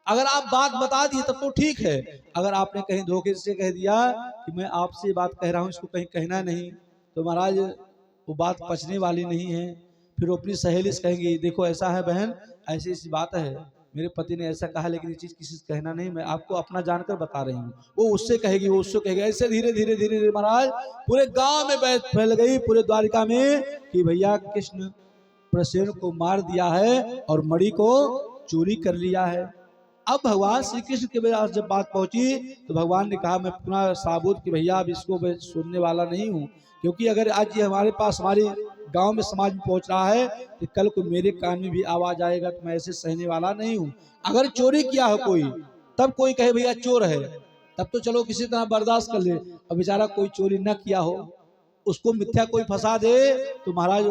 अगर आप बात बता दिए तब तो ठीक है, अगर आपने कहीं धोखे से कह दिया कि मैं आपसे ये बात कह रहा हूं, इसको कहीं कहना नहीं, तो महाराज वो बात पचने वाली नहीं है। फिर वो अपनी सहेली से कहेंगी देखो ऐसा है बहन, ऐसी ऐसी बात है, मेरे पति ने ऐसा कहा, लेकिन ये चीज किसी से कहना नहीं, मैं आपको अपना जानकर बता रही हूँ। वो उससे कहेगी, वो उससे कहेगी, ऐसे धीरे धीरे धीरे धीरे महाराज पूरे गांव में फैल गई, पूरे द्वारिका में, कि भैया कृष्ण प्रसेन को मार दिया है और मणि को चोरी कर लिया है। अब भगवान श्री कृष्ण के पास जब बात पहुंची तो भगवान ने कहा मैं पुनः साबुत कि भैया अब इसको मैं सुनने वाला नहीं हूँ, क्योंकि अगर आज ये हमारे पास हमारे गांव में समाज में पहुंच रहा है तो कल को मेरे कान में भी आवाज आएगा, तो मैं ऐसे सहने वाला नहीं हूँ। अगर चोरी किया हो कोई, तब कोई कहे भैया चोर है, तब तो चलो किसी तरह बर्दाश्त कर ले। अब बेचारा कोई चोरी न किया हो, उसको मिथ्या कोई फंसा दे, तो महाराज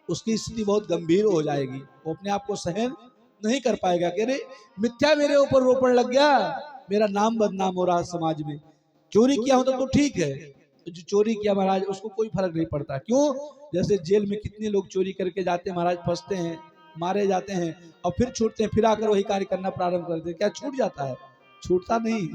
उसकी स्थिति बहुत गंभीर हो जाएगी, वो अपने आप को सहन नहीं कर पाएगा कि अरे मिथ्या मेरे ऊपर रोपण लग गया, मेरा नाम बदनाम हो रहा है समाज में। चोरी किया हो तो ठीक है, जो चोरी किया महाराज उसको कोई फर्क नहीं पड़ता। क्यों? जैसे जेल में कितने लोग चोरी करके जाते हैं महाराज, फंसते हैं, मारे जाते हैं, और फिर छूटते हैं, फिर आकर वही कार्य करना प्रारंभ करते हैं। क्या छूट जाता है? छूटता नहीं,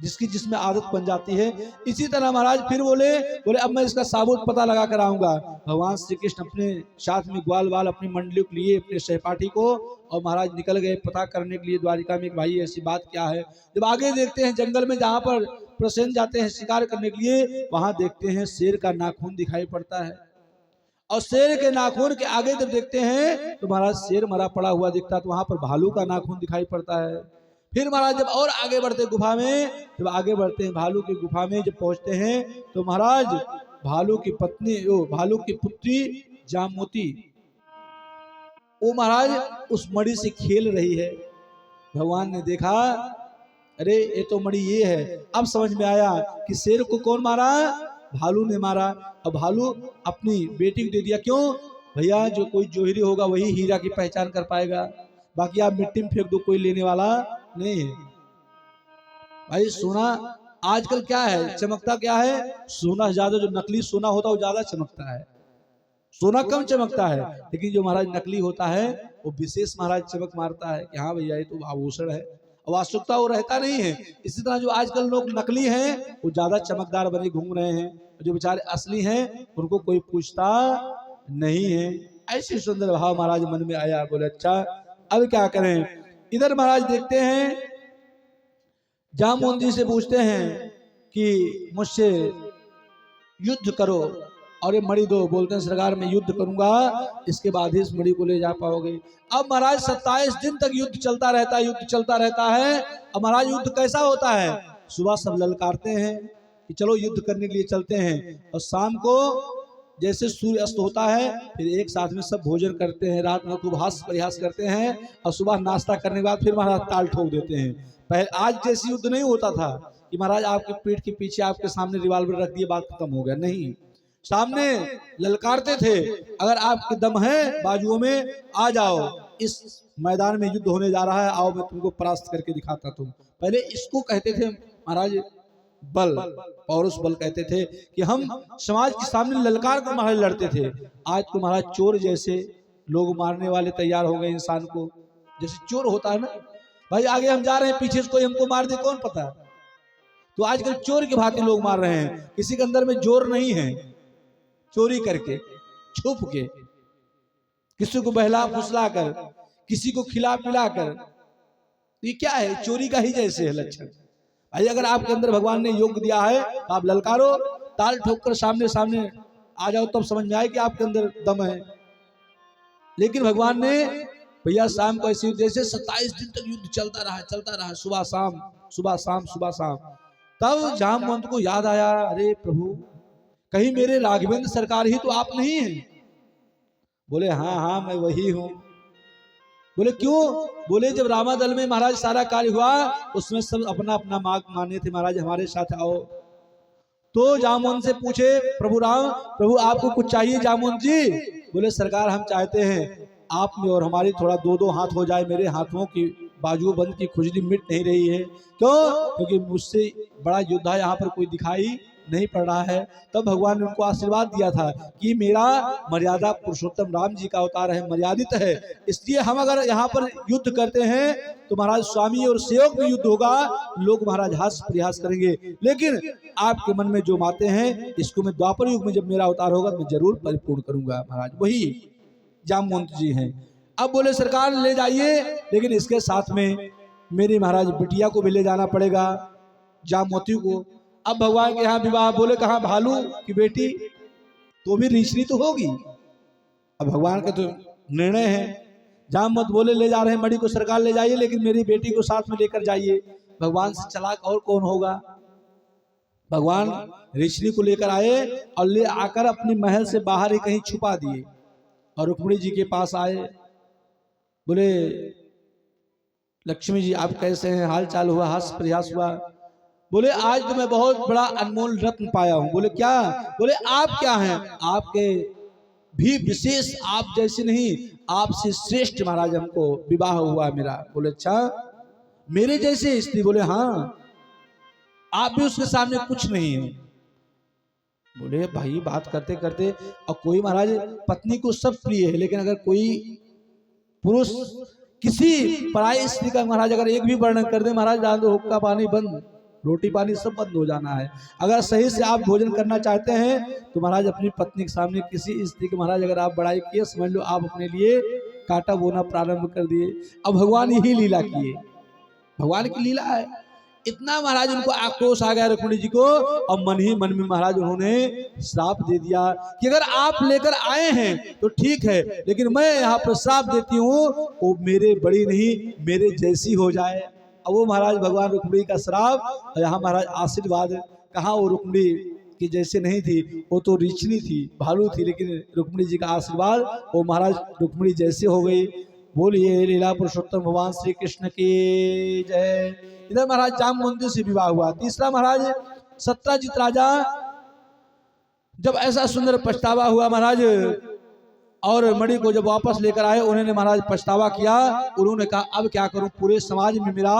जिसकी जिसमें आदत बन जाती है। इसी तरह महाराज फिर बोले अब मैं इसका साबुत पता लगा कर आऊंगा। भगवान श्री कृष्ण अपने साथ में ग्वाल बाल अपनी मंडली को लिए, अपने सहपाठी को, और महाराज निकल गए पता करने के लिए द्वारिका में, भाई ऐसी बात क्या है। जब आगे देखते हैं जंगल में जहां पर प्रसेन जाते हैं शिकार करने के लिए, वहां देखते हैं शेर का नाखून दिखाई पड़ता है, और शेर के नाखून के आगे जब देखते हैं तो महाराज शेर मरा पड़ा हुआ दिखता है, तो वहां पर भालू का नाखून दिखाई पड़ता है। फिर महाराज जब और आगे बढ़ते गुफा में, जब आगे बढ़ते हैं भालू की गुफा में जब पहुंचते हैं तो महाराज भालू की पत्नी, भालू की पुत्री जामवती, वो महाराज उस मणि से खेल रही है। भगवान ने देखा, अरे ये तो मणि ये है। अब समझ में आया कि शेर को कौन मारा, भालू ने मारा। और भालू अपनी बेटी को दे दिया। क्यों भैया, जो कोई जोहरी होगा वही हीरा की पहचान कर पाएगा, बाकी आप मिट्टी में फेंक दो, कोई लेने वाला नहीं है। भाई सोना आजकल क्या है, चमकता क्या है, सोना ज्यादा, जो नकली सोना होता है वो ज्यादा चमकता है, सोना कम चमकता है। लेकिन जो महाराज नकली होता है वो विशेष महाराज चमक मारता है कि हाँ भैया ये तो आभूषण है, वास्तविकता वो रहता नहीं है। इसी तरह जो आजकल लोग नकली हैं वो ज्यादा चमकदार बने घूम रहे हैं, जो बेचारे असली हैं उनको कोई पूछता नहीं है। ऐसी सुंदर भाव महाराज मन में आया। बोले अच्छा अब क्या करें। इधर महाराज देखते हैं, जामवंत जी से पूछते हैं कि मुझसे युद्ध करो और ये मणि दो। बोलते हैं सरकार मैं युद्ध करूंगा, इसके बाद ही इस मणि को ले जा पाओगे। अब महाराज 27 दिन तक युद्ध चलता रहता है, युद्ध चलता रहता है। अब महाराज युद्ध कैसा होता है, सुबह सब ललकारते हैं कि चलो युद्ध करने के लिए चलते हैं, और शाम को जैसे सूर्य अस्त होता है फिर एक साथ में सब भोजन करते हैं, रात में खूब हास्य प्रयास करते हैं, और सुबह नाश्ता करने के बाद फिर महाराज ताल ठोक देते हैं। पहले आज जैसे युद्ध नहीं होता था कि महाराज आपके पीठ के पीछे आपके सामने रिवाल्वर रख दिए बात खत्म हो गया, नहीं, सामने ललकारते थे, अगर आपके दम है बाजुओं में आ जाओ, इस मैदान में युद्ध होने जा रहा है, आओ मैं तुमको परास्त करके दिखाता। तुम पहले इसको कहते थे महाराज बल, पौरुष बल कहते थे कि हम समाज के सामने ललकार कर महाराज लड़ते थे। आज तो महाराज चोर जैसे लोग मारने वाले तैयार हो गए इंसान को, जैसे चोर होता है ना भाई, आगे हम जा रहे हैं पीछे से कोई हमको मार दे कौन पता, तो आजकल चोर की भांति लोग मार रहे हैं। किसी के अंदर में जोर नहीं है, चोरी करके छुप के किसी को बहला फुसला कर, किसी को खिला पिला कर, ये क्या है, चोरी का ही जैसे है लक्षण। भाई अगर आपके अंदर भगवान ने योग दिया है तो आप ललकारो, ताल ठोक कर सामने सामने आ जाओ, तब समझ में आए कि आपके अंदर दम है। लेकिन भगवान ने भैया शाम को ऐसे जैसे 27 दिन तक युद्ध चलता रहा, सुबह शाम सुबह शाम सुबह शाम। तब जामवंत को याद आया, अरे प्रभु कहीं मेरे राघवेंद्र सरकार ही तो आप नहीं हैं। बोले हाँ हाँ मैं वही हूं। बोले क्यों, बोले जब रामादल में महाराज सारा कार्य हुआ उसमें सब अपना अपना मांग माने थे, महाराज हमारे साथ आओ। तो जामवंत से पूछे प्रभु राम, प्रभु आपको कुछ चाहिए जामवंत जी? बोले सरकार हम चाहते हैं आप में और हमारी थोड़ा दो दो हाथ हो जाए, मेरे हाथों की बाजुओं बंद की खुजली मिट नहीं रही है। क्यों, क्योंकि मुझसे बड़ा योद्धा यहाँ पर कोई दिखाई नहीं पड़ रहा है। तब भगवान ने उनको आशीर्वाद दिया था कि मेरा मर्यादा पुरुषोत्तम राम जी का अवतार है, मर्यादित है, इसलिए हम अगर यहाँ पर युद्ध करते हैं तो महाराज स्वामी और सेवक में युद्ध होगा, लोग महाराज हास्य प्रयास करेंगे, लेकिन आपके मन में जो बातें हैं इसको मैं द्वापर युग में जब मेरा अवतार होगा मैं जरूर परिपूर्ण करूंगा। महाराज वही जामवंत जी हैं। अब बोले सरकार ले जाइए, लेकिन इसके साथ में मेरी महाराज बिटिया को भी ले जाना पड़ेगा, जामवती को। अब भगवान के यहाँ विवाह, बोले कहाँ भालू की बेटी, तो भी रीचनी तो होगी। अब भगवान का तो निर्णय है। जामवंत बोले ले जा रहे हैं मणि को, सरकार ले जाइए, लेकिन मेरी बेटी को साथ में लेकर जाइए। भगवान से चलाक और कौन होगा। भगवान ऋषि को लेकर आए और ले आकर अपने महल से बाहर ही कहीं छुपा दिए, और रुक्मिणी जी के पास आए। बोले लक्ष्मी जी आप कैसे हैं, हाल चाल हुआ, हास्य प्रयास हुआ। बोले आज तो मैं बहुत बड़ा अनमोल रत्न पाया हूं। बोले क्या, बोले आप क्या हैं, आपके भी विशेष, आप जैसे नहीं आपसे श्रेष्ठ महाराज हमको विवाह हुआ मेरा। बोले अच्छा मेरे जैसे स्त्री? बोले हाँ, आप भी उसके सामने कुछ नहीं है। बोले भाई बात करते करते, और कोई महाराज पत्नी को सब प्रिय है, लेकिन अगर कोई पुरुष किसी पराई स्त्री का महाराज अगर एक भी वर्णन कर दे, महाराज डाल दो हुक्का पानी बंद, रोटी पानी सब बंद हो जाना है। अगर सही से आप भोजन करना चाहते हैं तो महाराज अपनी पत्नी के सामने किसी स्त्री के महाराज अगर आप बड़ाई किए, समझ लो आप अपने लिए कांटा बोना प्रारंभ कर दिए। अब भगवान यही लीला किए, भगवान की लीला है। इतना महाराज उनको आक्रोश आ गया रुक्मिणी जी को, और मन ही मन में महाराज उन्होंने श्राप दे दिया कि अगर आप लेकर आए हैं तो ठीक है, लेकिन मैं यहाँ पर श्राप देती हूँ वो मेरे बड़ी नहीं मेरे जैसी हो जाए। अब वो महाराज भगवान रुक्मिणी का श्राप, और यहाँ महाराज आशीर्वाद, कहाँ वो रुक्मिणी की जैसे नहीं थी, वो तो रिचनी थी, भालू थी, लेकिन रुक्मिणी जी का आशीर्वाद वो महाराज रुक्मिणी जैसे हो गई। बोलिए लीला पुरुषोत्तम भगवान श्री कृष्ण की जय। इधर महाराज जामवंती से विवाह हुआ। तीसरा महाराज सत्यजित राजा, जब ऐसा सुंदर पछतावा हुआ महाराज, और मणि को जब वापस लेकर आए, उन्होंने महाराज पछतावा किया, उन्होंने कहा अब क्या करूं, पूरे समाज में मेरा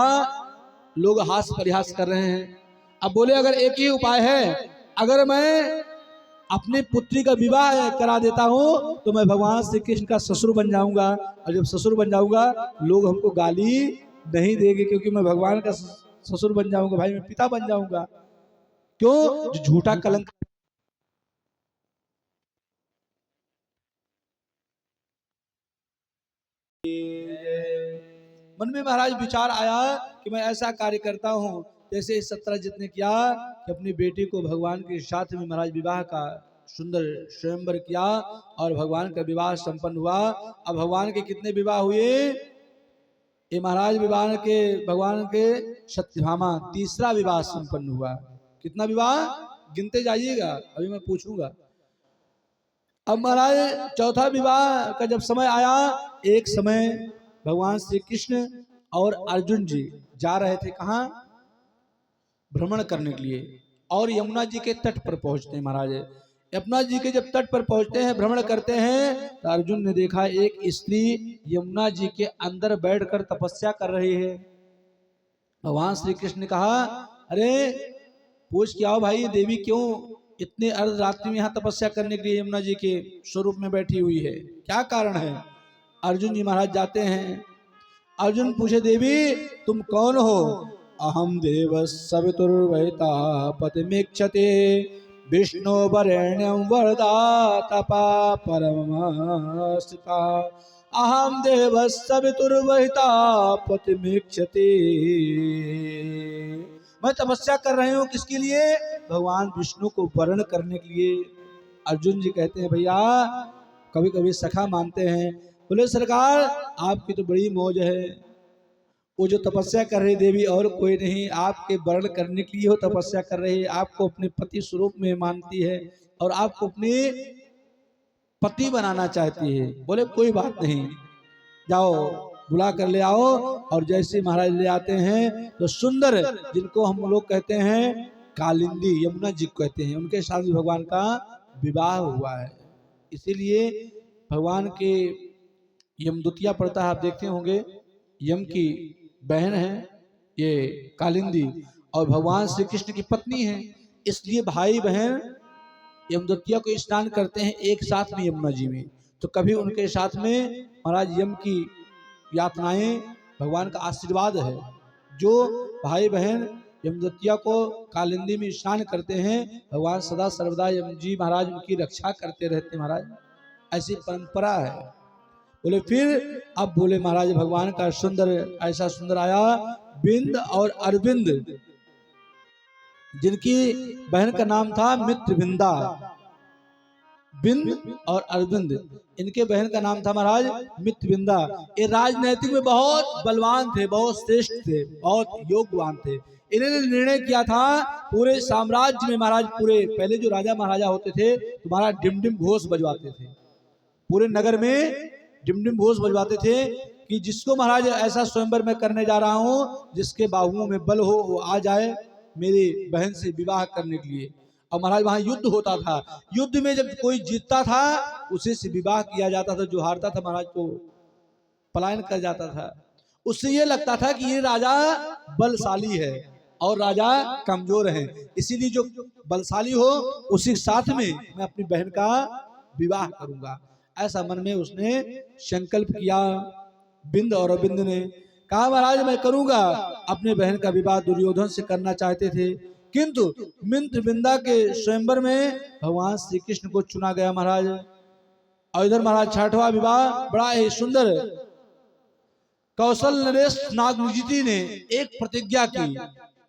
लोग हास परिहास कर रहे हैं। अब बोले अगर एक ही उपाय है, अगर मैं अपनी पुत्री का विवाह करा देता हूं तो मैं भगवान श्री कृष्ण का ससुर बन जाऊंगा, और जब ससुर बन जाऊंगा लोग हमको गाली नहीं देंगे, क्योंकि मैं भगवान का ससुर बन जाऊंगा, भाई मैं पिता बन जाऊंगा। क्यों? जो झूठा कलंक। मन में महाराज विचार आया कि मैं ऐसा कार्य करता हूँ, जैसे सत्यजित ने किया कि अपनी बेटी को भगवान के साथ में महाराज विवाह का सुंदर स्वयंवर किया, और भगवान का विवाह संपन्न हुआ। अब भगवान के कितने विवाह हुए? ये महाराज भगवान के सत्यभामा तीसरा विवाह संपन्न हुआ। कितना विवाह गिनते जाइएगा, अभी मैं पूछूंगा। अब महाराज चौथा विवाह का जब समय आया, एक समय भगवान श्री कृष्ण और अर्जुन जी जा रहे थे, कहाँ? भ्रमण करने के लिए, और यमुना जी के तट पर पहुंचते हैं महाराज। यमुना जी के जब तट पर पहुंचते हैं, भ्रमण करते हैं, तो अर्जुन ने देखा एक स्त्री यमुना जी के अंदर बैठकर तपस्या कर रही है। भगवान श्री कृष्ण ने कहा अरे पूछ क्या हो भाई, देवी क्यों इतने अर्धरात्रि में यहाँ तपस्या करने के लिए यमुना जी के स्वरूप में बैठी हुई है, क्या कारण है? अर्जुन जी महाराज जाते हैं। अर्जुन पूछे देवी तुम कौन हो? अहम देव सवितुर्वहिता पतिमीक्षते विष्णु वरेण्यं वरदा तपा परमस्थिता। अहम देव सवितुर्वहिता पतिमीक्षते। मैं तपस्या कर रही हूँ किसके लिए? भगवान विष्णु को वर्ण करने के लिए। अर्जुन जी कहते हैं भैया कभी कभी सखा मानते हैं। बोले सरकार आपकी तो बड़ी मौज है, वो जो तपस्या कर रही देवी और कोई नहीं, आपके वर्ण करने के लिए वो तपस्या कर रही है, आपको अपने पति स्वरूप में मानती है और आपको अपने पति बनाना चाहती है। बोले कोई बात नहीं, जाओ बुला कर ले आओ। और जैसे महाराज ले आते हैं तो सुंदर, जिनको हम लोग कहते हैं कालिंदी, यमुना जी कहते हैं, उनके साथ भगवान का विवाह हुआ है। इसीलिए भगवान के यमदूतिया पड़ता है, आप देखते होंगे, यम की बहन है ये कालिंदी और भगवान श्री कृष्ण की पत्नी है। इसलिए भाई बहन यमदूतिया को स्नान करते हैं एक साथ में यमुना जी में, तो कभी उनके साथ में महाराज यम की यातनाएं, भगवान का आशीर्वाद है। जो भाई बहन यमदूतिया को कालिंदी में स्नान करते हैं, भगवान सदा सर्वदा यम जी महाराज उनकी रक्षा करते रहते महाराज, ऐसी परंपरा है। बोले फिर अब बोले महाराज भगवान का सुंदर ऐसा सुंदर आया, बिंद और अरविंद, जिनकी बहन का नाम था मित्रविंदा। बिंद और अरविंद, इनके बहन का नाम था महाराज मित्रविंदा। ये राजनैतिक में बहुत बलवान थे, बहुत श्रेष्ठ थे, बहुत योग्यवान थे। इन्होंने निर्णय किया था पूरे साम्राज्य में महाराज, पूरे पहले जो राजा महाराजा होते थे तो महाराज डिमडिम घोष बजवाते थे, पूरे नगर में डिमडिम घोष बजवाते थे कि जिसको महाराज ऐसा स्वयंवर मैं करने जा रहा हूँ, जिसके बाहुओं में बल हो वो आ जाए मेरी बहन से विवाह करने के लिए। और महाराज वहां युद्ध होता था, युद्ध में जब कोई जीतता था उसी से विवाह किया जाता था, जो हारता था महाराज को पलायन कर जाता था। उससे ये लगता था कि ये राजा बलशाली है और राजा कमजोर है, इसीलिए जो बलशाली हो उसी साथ में मैं अपनी बहन का विवाह करूंगा। ऐसा मन में उसने संकल्प किया। बिंद और अरविंद ने कहा महाराज मैं करूंगा। अपने बहन का विवाह दुर्योधन से करना चाहते थे, किंतु मित्रविंदा के स्वयंवर में भगवान श्री कृष्ण को चुना गया महाराज। और इधर महाराज छठवां विवाह बड़ा ही सुंदर, कौशल नरेश नागजीति ने एक प्रतिज्ञा की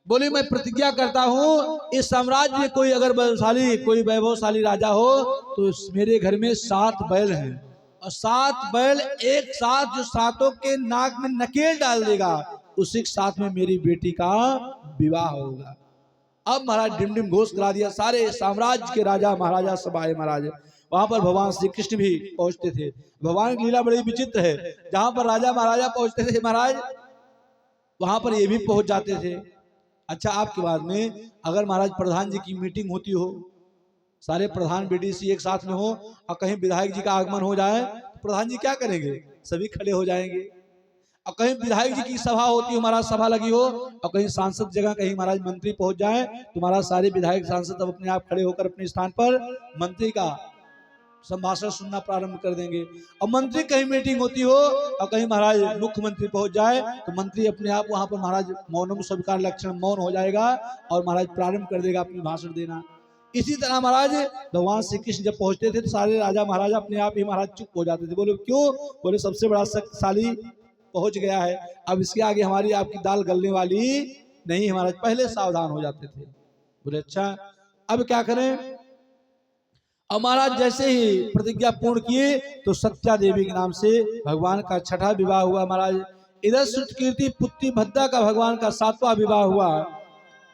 बोली मैं प्रतिज्ञा करता हूं इस साम्राज्य में कोई अगर बलशाली कोई वैभवशाली राजा हो तो मेरे घर में 7 बैल हैं और 7 बैल एक साथ जो सातों के नाक में नकेल डाल देगा उसी के साथ में मेरी बेटी का विवाह होगा। अब महाराज डिमडिम घोष करा दिया, सारे साम्राज्य के राजा महाराजा सब आए महाराज। वहां पर भगवान श्री कृष्ण भी पहुंचते थे। भगवान की लीला बड़ी विचित्र है, जहां पर राजा महाराजा पहुंचते थे महाराज वहां पर ये भी पहुंच जाते थे। अच्छा, आपके बाद में अगर महाराज प्रधान जी की मीटिंग होती हो, सारे प्रधान बीडीसी एक साथ में हो और कहीं विधायक जी का आगमन हो जाए तो प्रधान जी क्या करेंगे, सभी खड़े हो जाएंगे। और कहीं विधायक जी की सभा होती हो, महाराज सभा लगी हो और कहीं सांसद जगह कहीं महाराज मंत्री पहुंच जाए तो महाराज सारे विधायक सांसद अब अपने आप खड़े होकर अपने स्थान पर मंत्री का संभाषण सुनना प्रारंभ कर देंगे। और मंत्री कहीं मीटिंग होती हो और कहीं महाराज मुख्यमंत्री पहुंच जाए तो मंत्री अपने आप वहां पर महाराज मौनम स्वीकार लक्षण मौन हो जाएगा और महाराज प्रारंभ कर देगा अपनी भाषण देना। इसी तरह महाराज भगवान श्री कृष्ण जब पहुंचते थे तो सारे राजा महाराजा अपने आप ही महाराज चुप हो जाते थे। बोले क्यों? बोले सबसे बड़ा शक्तिशाली पहुंच गया है, अब इसके आगे हमारी आपकी दाल गलने वाली नहीं। महाराज पहले सावधान हो जाते थे। बोले अच्छा अब क्या करें? और महाराज जैसे ही प्रतिज्ञा पूर्ण किए तो सत्या देवी के नाम से भगवान का 6ठा विवाह हुआ महाराज। इधर श्रुतकीर्ति पुत्री भद्रा का भगवान का 7वां विवाह हुआ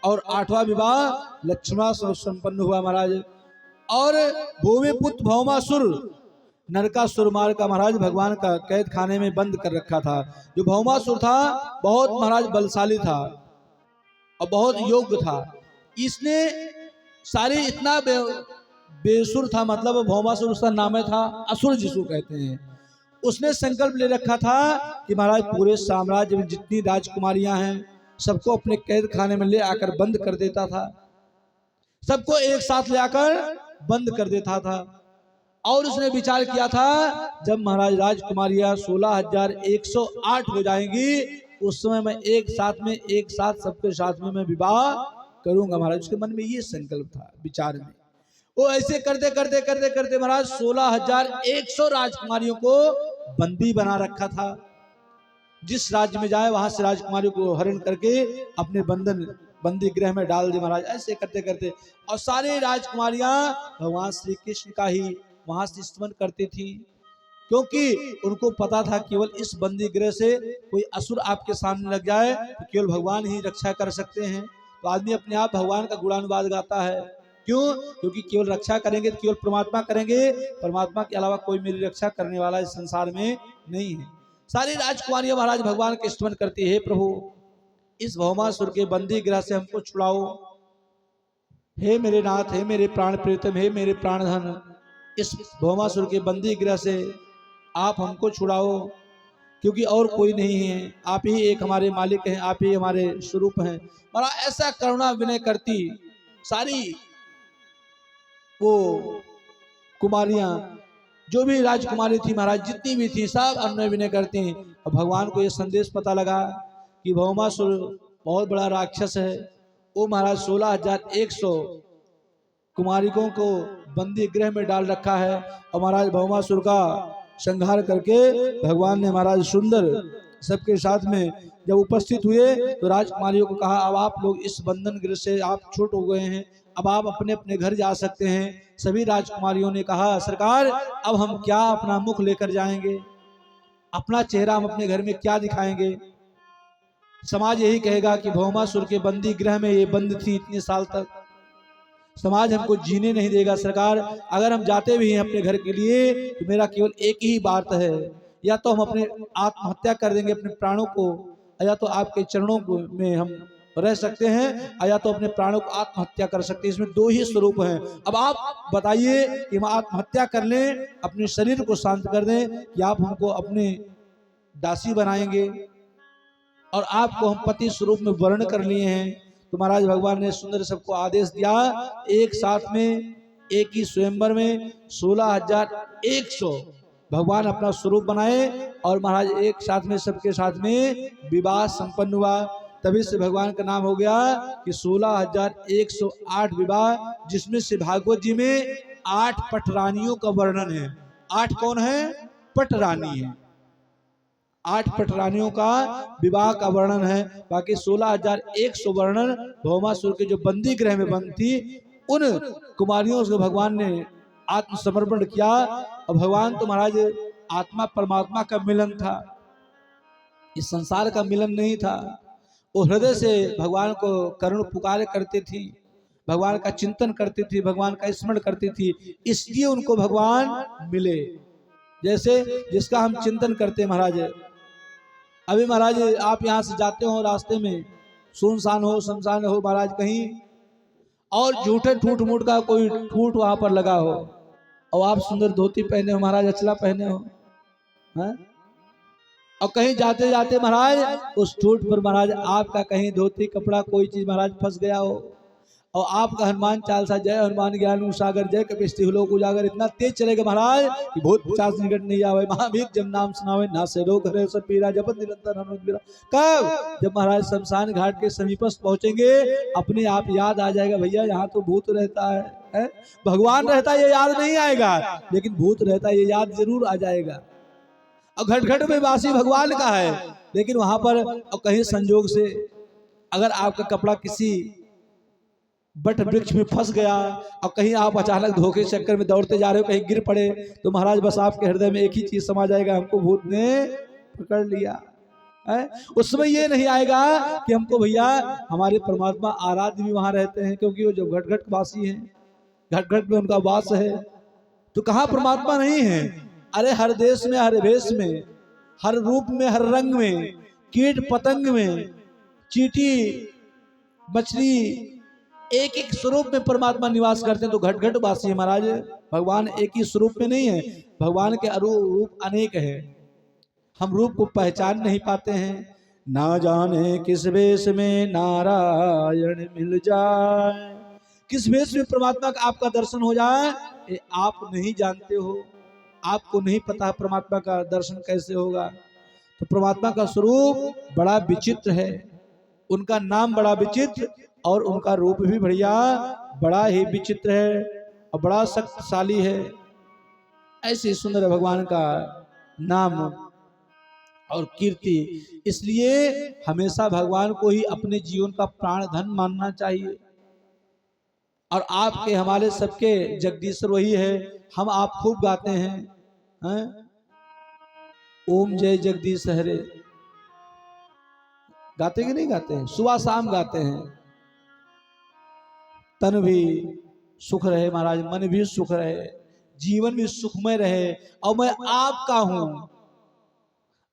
और 8वां विवाह लक्ष्मण से संपन्न हुआ महाराज। और भूमि पुत्र भौमासुर नरकासुर मार का महाराज भगवान का कैद खाने में बंद कर रखा था। जो भौमासुर था बहुत महाराज बलशाली था और बहुत योग्य था। इसने सारी इतना बेसुर था, मतलब भौमासुर उसका नाम है था, असुर जिसको कहते हैं। उसने संकल्प ले रखा था कि महाराज पूरे साम्राज्य में जितनी राजकुमारियां हैं सबको अपने कैद खाने में ले आकर बंद कर देता था, सबको एक साथ ले आकर बंद कर देता था। और उसने विचार किया था जब महाराज राजकुमारियां 16,108 हो जाएंगी उस समय मैं एक साथ सबके साथ में मैं विवाह करूंगा महाराज। उसके मन में ये संकल्प था, विचार में। वो ऐसे करते करते करते करते महाराज 16,100 राजकुमारियों को बंदी बना रखा था। जिस राज्य में जाए वहां से राजकुमारियों को हरण करके अपने बंदी गृह में डाल दे महाराज। ऐसे करते करते और सारी राजकुमारियां भगवान श्री कृष्ण का ही वहां से स्तमन करती थी, क्योंकि उनको पता था केवल इस बंदी गृह से कोई असुर आपके सामने लग जाए तो केवल भगवान ही रक्षा कर सकते हैं। तो आदमी अपने आप भगवान का गुणानुवाद गाता है। क्यों? क्योंकि केवल रक्षा करेंगे तो केवल परमात्मा करेंगे, परमात्मा के अलावा कोई मेरी रक्षा करने वाला इस संसार में नहीं है। सारी राजकुमारियां महाराज भगवान के स्तमन करती है, प्रभु इस भौमासुर के बंदी गृह से हमको छुड़ाओ, हे मेरे नाथ, हे मेरे प्राण प्रीतम, हे मेरे प्राणधन, इस भौमासुर के बंदी गृह से आप हमको छुड़ाओ, क्योंकि और कोई नहीं है, आप ही एक हमारे मालिक हैं, आप ही हमारे स्वरूप हैं। महाराज ऐसा करुणा विनय करती सारी वो कुमारियां, जो भी राजकुमारी थी महाराज जितनी भी थी सब अन्वय विनय करती। और भगवान को ये संदेश पता लगा कि भौमासुर बहुत बड़ा राक्षस है। वो महाराज 16,100 कुमारिकों को बंदी गृह में डाल रखा है। और महाराज भौमासुर का संहार करके भगवान ने महाराज सुंदर सबके साथ में जब उपस्थित हुए तो राजकुमारियों को कहा अब आप लोग इस बंधन गृह से आप छूट हो गए हैं, अब आप अपने अपने घर जा सकते हैं। सभी राजकुमारियों ने कहा सरकार अब हम क्या अपना मुख लेकर जाएंगे, अपना चेहरा हम अपने घर में क्या दिखाएंगे। समाज यही कहेगा कि भौमासुर के बंदी गृह में ये बंद थी इतने साल तक, समाज हमको जीने नहीं देगा। सरकार अगर हम जाते भी हैं अपने घर के लिए तो मेरा केवल एक ही बात है, या तो हम अपने आत्महत्या कर देंगे अपने प्राणों को, या तो आपके चरणों में हम रह सकते हैं, या तो अपने प्राणों को आत्महत्या कर सकते हैं। इसमें 2 ही स्वरूप हैं। अब आप बताइए कि हम आत्महत्या कर लें, अपने शरीर को शांत कर दें, कि आप हमको अपने दासी बनाएंगे और आपको हम पति स्वरूप में वर्ण कर लिए हैं। तो महाराज भगवान ने सुंदर सबको आदेश दिया एक साथ में एक ही स्वयंवर में 16,100 भगवान अपना स्वरूप बनाए और महाराज एक साथ में सबके साथ में विवाह संपन्न हुआ। तभी से भगवान का नाम हो गया कि 16,108 विवाह, जिसमें से भागवत जी में 8 पटरानियों का वर्णन है। 8 कौन है? पटरानी है। 8 पटरानियों का विवाह का वर्णन है। बाकी 16,100 वर्णन भौमासुर के जो बंदी गृह में बंद थी उन कुमारियों से भगवान ने आत्मसमर्पण किया। और भगवान तो महाराज आत्मा परमात्मा का मिलन था, इस संसार का मिलन नहीं था। वो हृदय से भगवान को करुण पुकार करती थी, भगवान का चिंतन करती थी, भगवान का स्मरण करती थी, इसलिए उनको भगवान मिले। जैसे जिसका हम चिंतन करते हैं महाराज, अभी महाराज आप यहाँ से जाते हो, रास्ते में सुनसान हो, शमशान हो महाराज कहीं, और झूठे ठूठ मूठ का कोई ठूठ वहां पर लगा हो, और आप सुंदर धोती पहने हो महाराज, अचला पहने हो, है? और कहीं जाते जाते महाराज उस ठूठ पर महाराज आपका कहीं धोती कपड़ा कोई चीज महाराज फंस गया हो, और आपका हनुमान चालीसा जय हनुमान ज्ञान सागर जय कपिस्ति लोक उजागर इतना तेज चलेगा महाराज कि भूत पिशाच निकट नहीं आवे, महावीर जब नाम सुनावे ना से रोग हरे सब पीरा जपत निरंतर हनुमत बीरा। कब? जब महाराज शमशान घाट के समीपस्थ पहुंचेंगे अपने आप याद आ जाएगा, भैया यहाँ तो भूत रहता है? भगवान रहता ये याद नहीं आएगा, लेकिन भूत रहता ये याद जरूर आ जाएगा। और घट घट में वासी भगवान का है, लेकिन वहां पर कहीं संजोग से अगर आपका कपड़ा किसी बट वृक्ष में फंस गया और कहीं आप अचानक धोखे चक्कर में दौड़ते जा रहे हो, कहीं गिर पड़े, तो महाराज बस आपके हृदय में एक ही चीज समा जाएगा, हमको भूत ने पकड़ लिया है। उस समय ये नहीं आएगा कि हमको भैया हमारे परमात्मा आराध्य भी वहां रहते हैं, क्योंकि वो जब घट घट वासी हैं, घट घट में उनका वास है, तो कहाँ परमात्मा नहीं है? अरे हर देश में, हर भेष में, हर रूप में, हर रंग में, कीट पतंग में, चींटी मछली, एक एक स्वरूप में परमात्मा निवास करते हैं। तो घट घट वासी है महाराज, भगवान एक ही स्वरूप में नहीं है, भगवान के रूप अनेक है, हम रूप को पहचान नहीं पाते हैं। ना जाने किस वेश में नारायण मिल जाए, किस वेश में परमात्मा का आपका दर्शन हो जाए ये आप नहीं जानते हो, आपको नहीं पता परमात्मा का दर्शन कैसे होगा। तो परमात्मा का स्वरूप बड़ा विचित्र है, उनका नाम बड़ा विचित्र और उनका रूप भी बढ़िया बड़ा ही विचित्र है और बड़ा शक्तिशाली है। ऐसे सुंदर भगवान का नाम और कीर्ति, इसलिए हमेशा भगवान को ही अपने जीवन का प्राण धन मानना चाहिए। और आपके हमारे सबके जगदीश्वर वही है, हम आप खूब गाते हैं, ओम जय जगदीश हरे, गाते कि नहीं गाते हैं? सुबह शाम गाते हैं। तन भी सुख रहे महाराज, मन भी सुख रहे, जीवन भी सुखमय रहे, और मैं आपका हूं।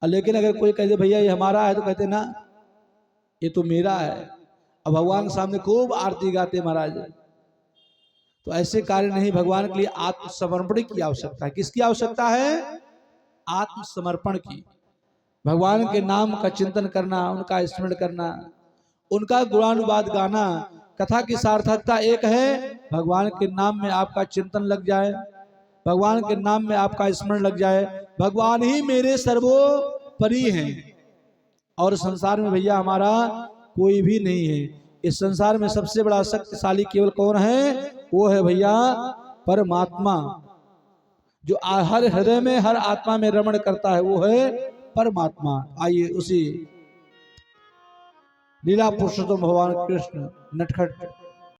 लेकिन अगर कोई कहते भैया ये हमारा है, तो कहते ना ये तो मेरा है। अब भगवान के सामने खूब आरती गाते महाराज। तो ऐसे कार्य नहीं, भगवान के लिए आत्मसमर्पण की आवश्यकता है। किसकी आवश्यकता है? आत्मसमर्पण की। भगवान के नाम का चिंतन करना, उनका स्मरण करना, उनका गुणानुवाद गाना। कथा की सार्थकता एक है, भगवान के नाम में आपका चिंतन लग जाए, भगवान के नाम में आपका स्मरण लग जाए। भगवान ही मेरे सर्वोपरि हैं, और संसार में भैया हमारा कोई भी नहीं है। इस संसार में सबसे बड़ा शक्तिशाली केवल कौन है? वो है भैया परमात्मा, जो हर हृदय में, हर आत्मा में रमण करता है, वो है परमात्मा। आइए उसी लीला पुरुषोत्तम भगवान कृष्ण नटखट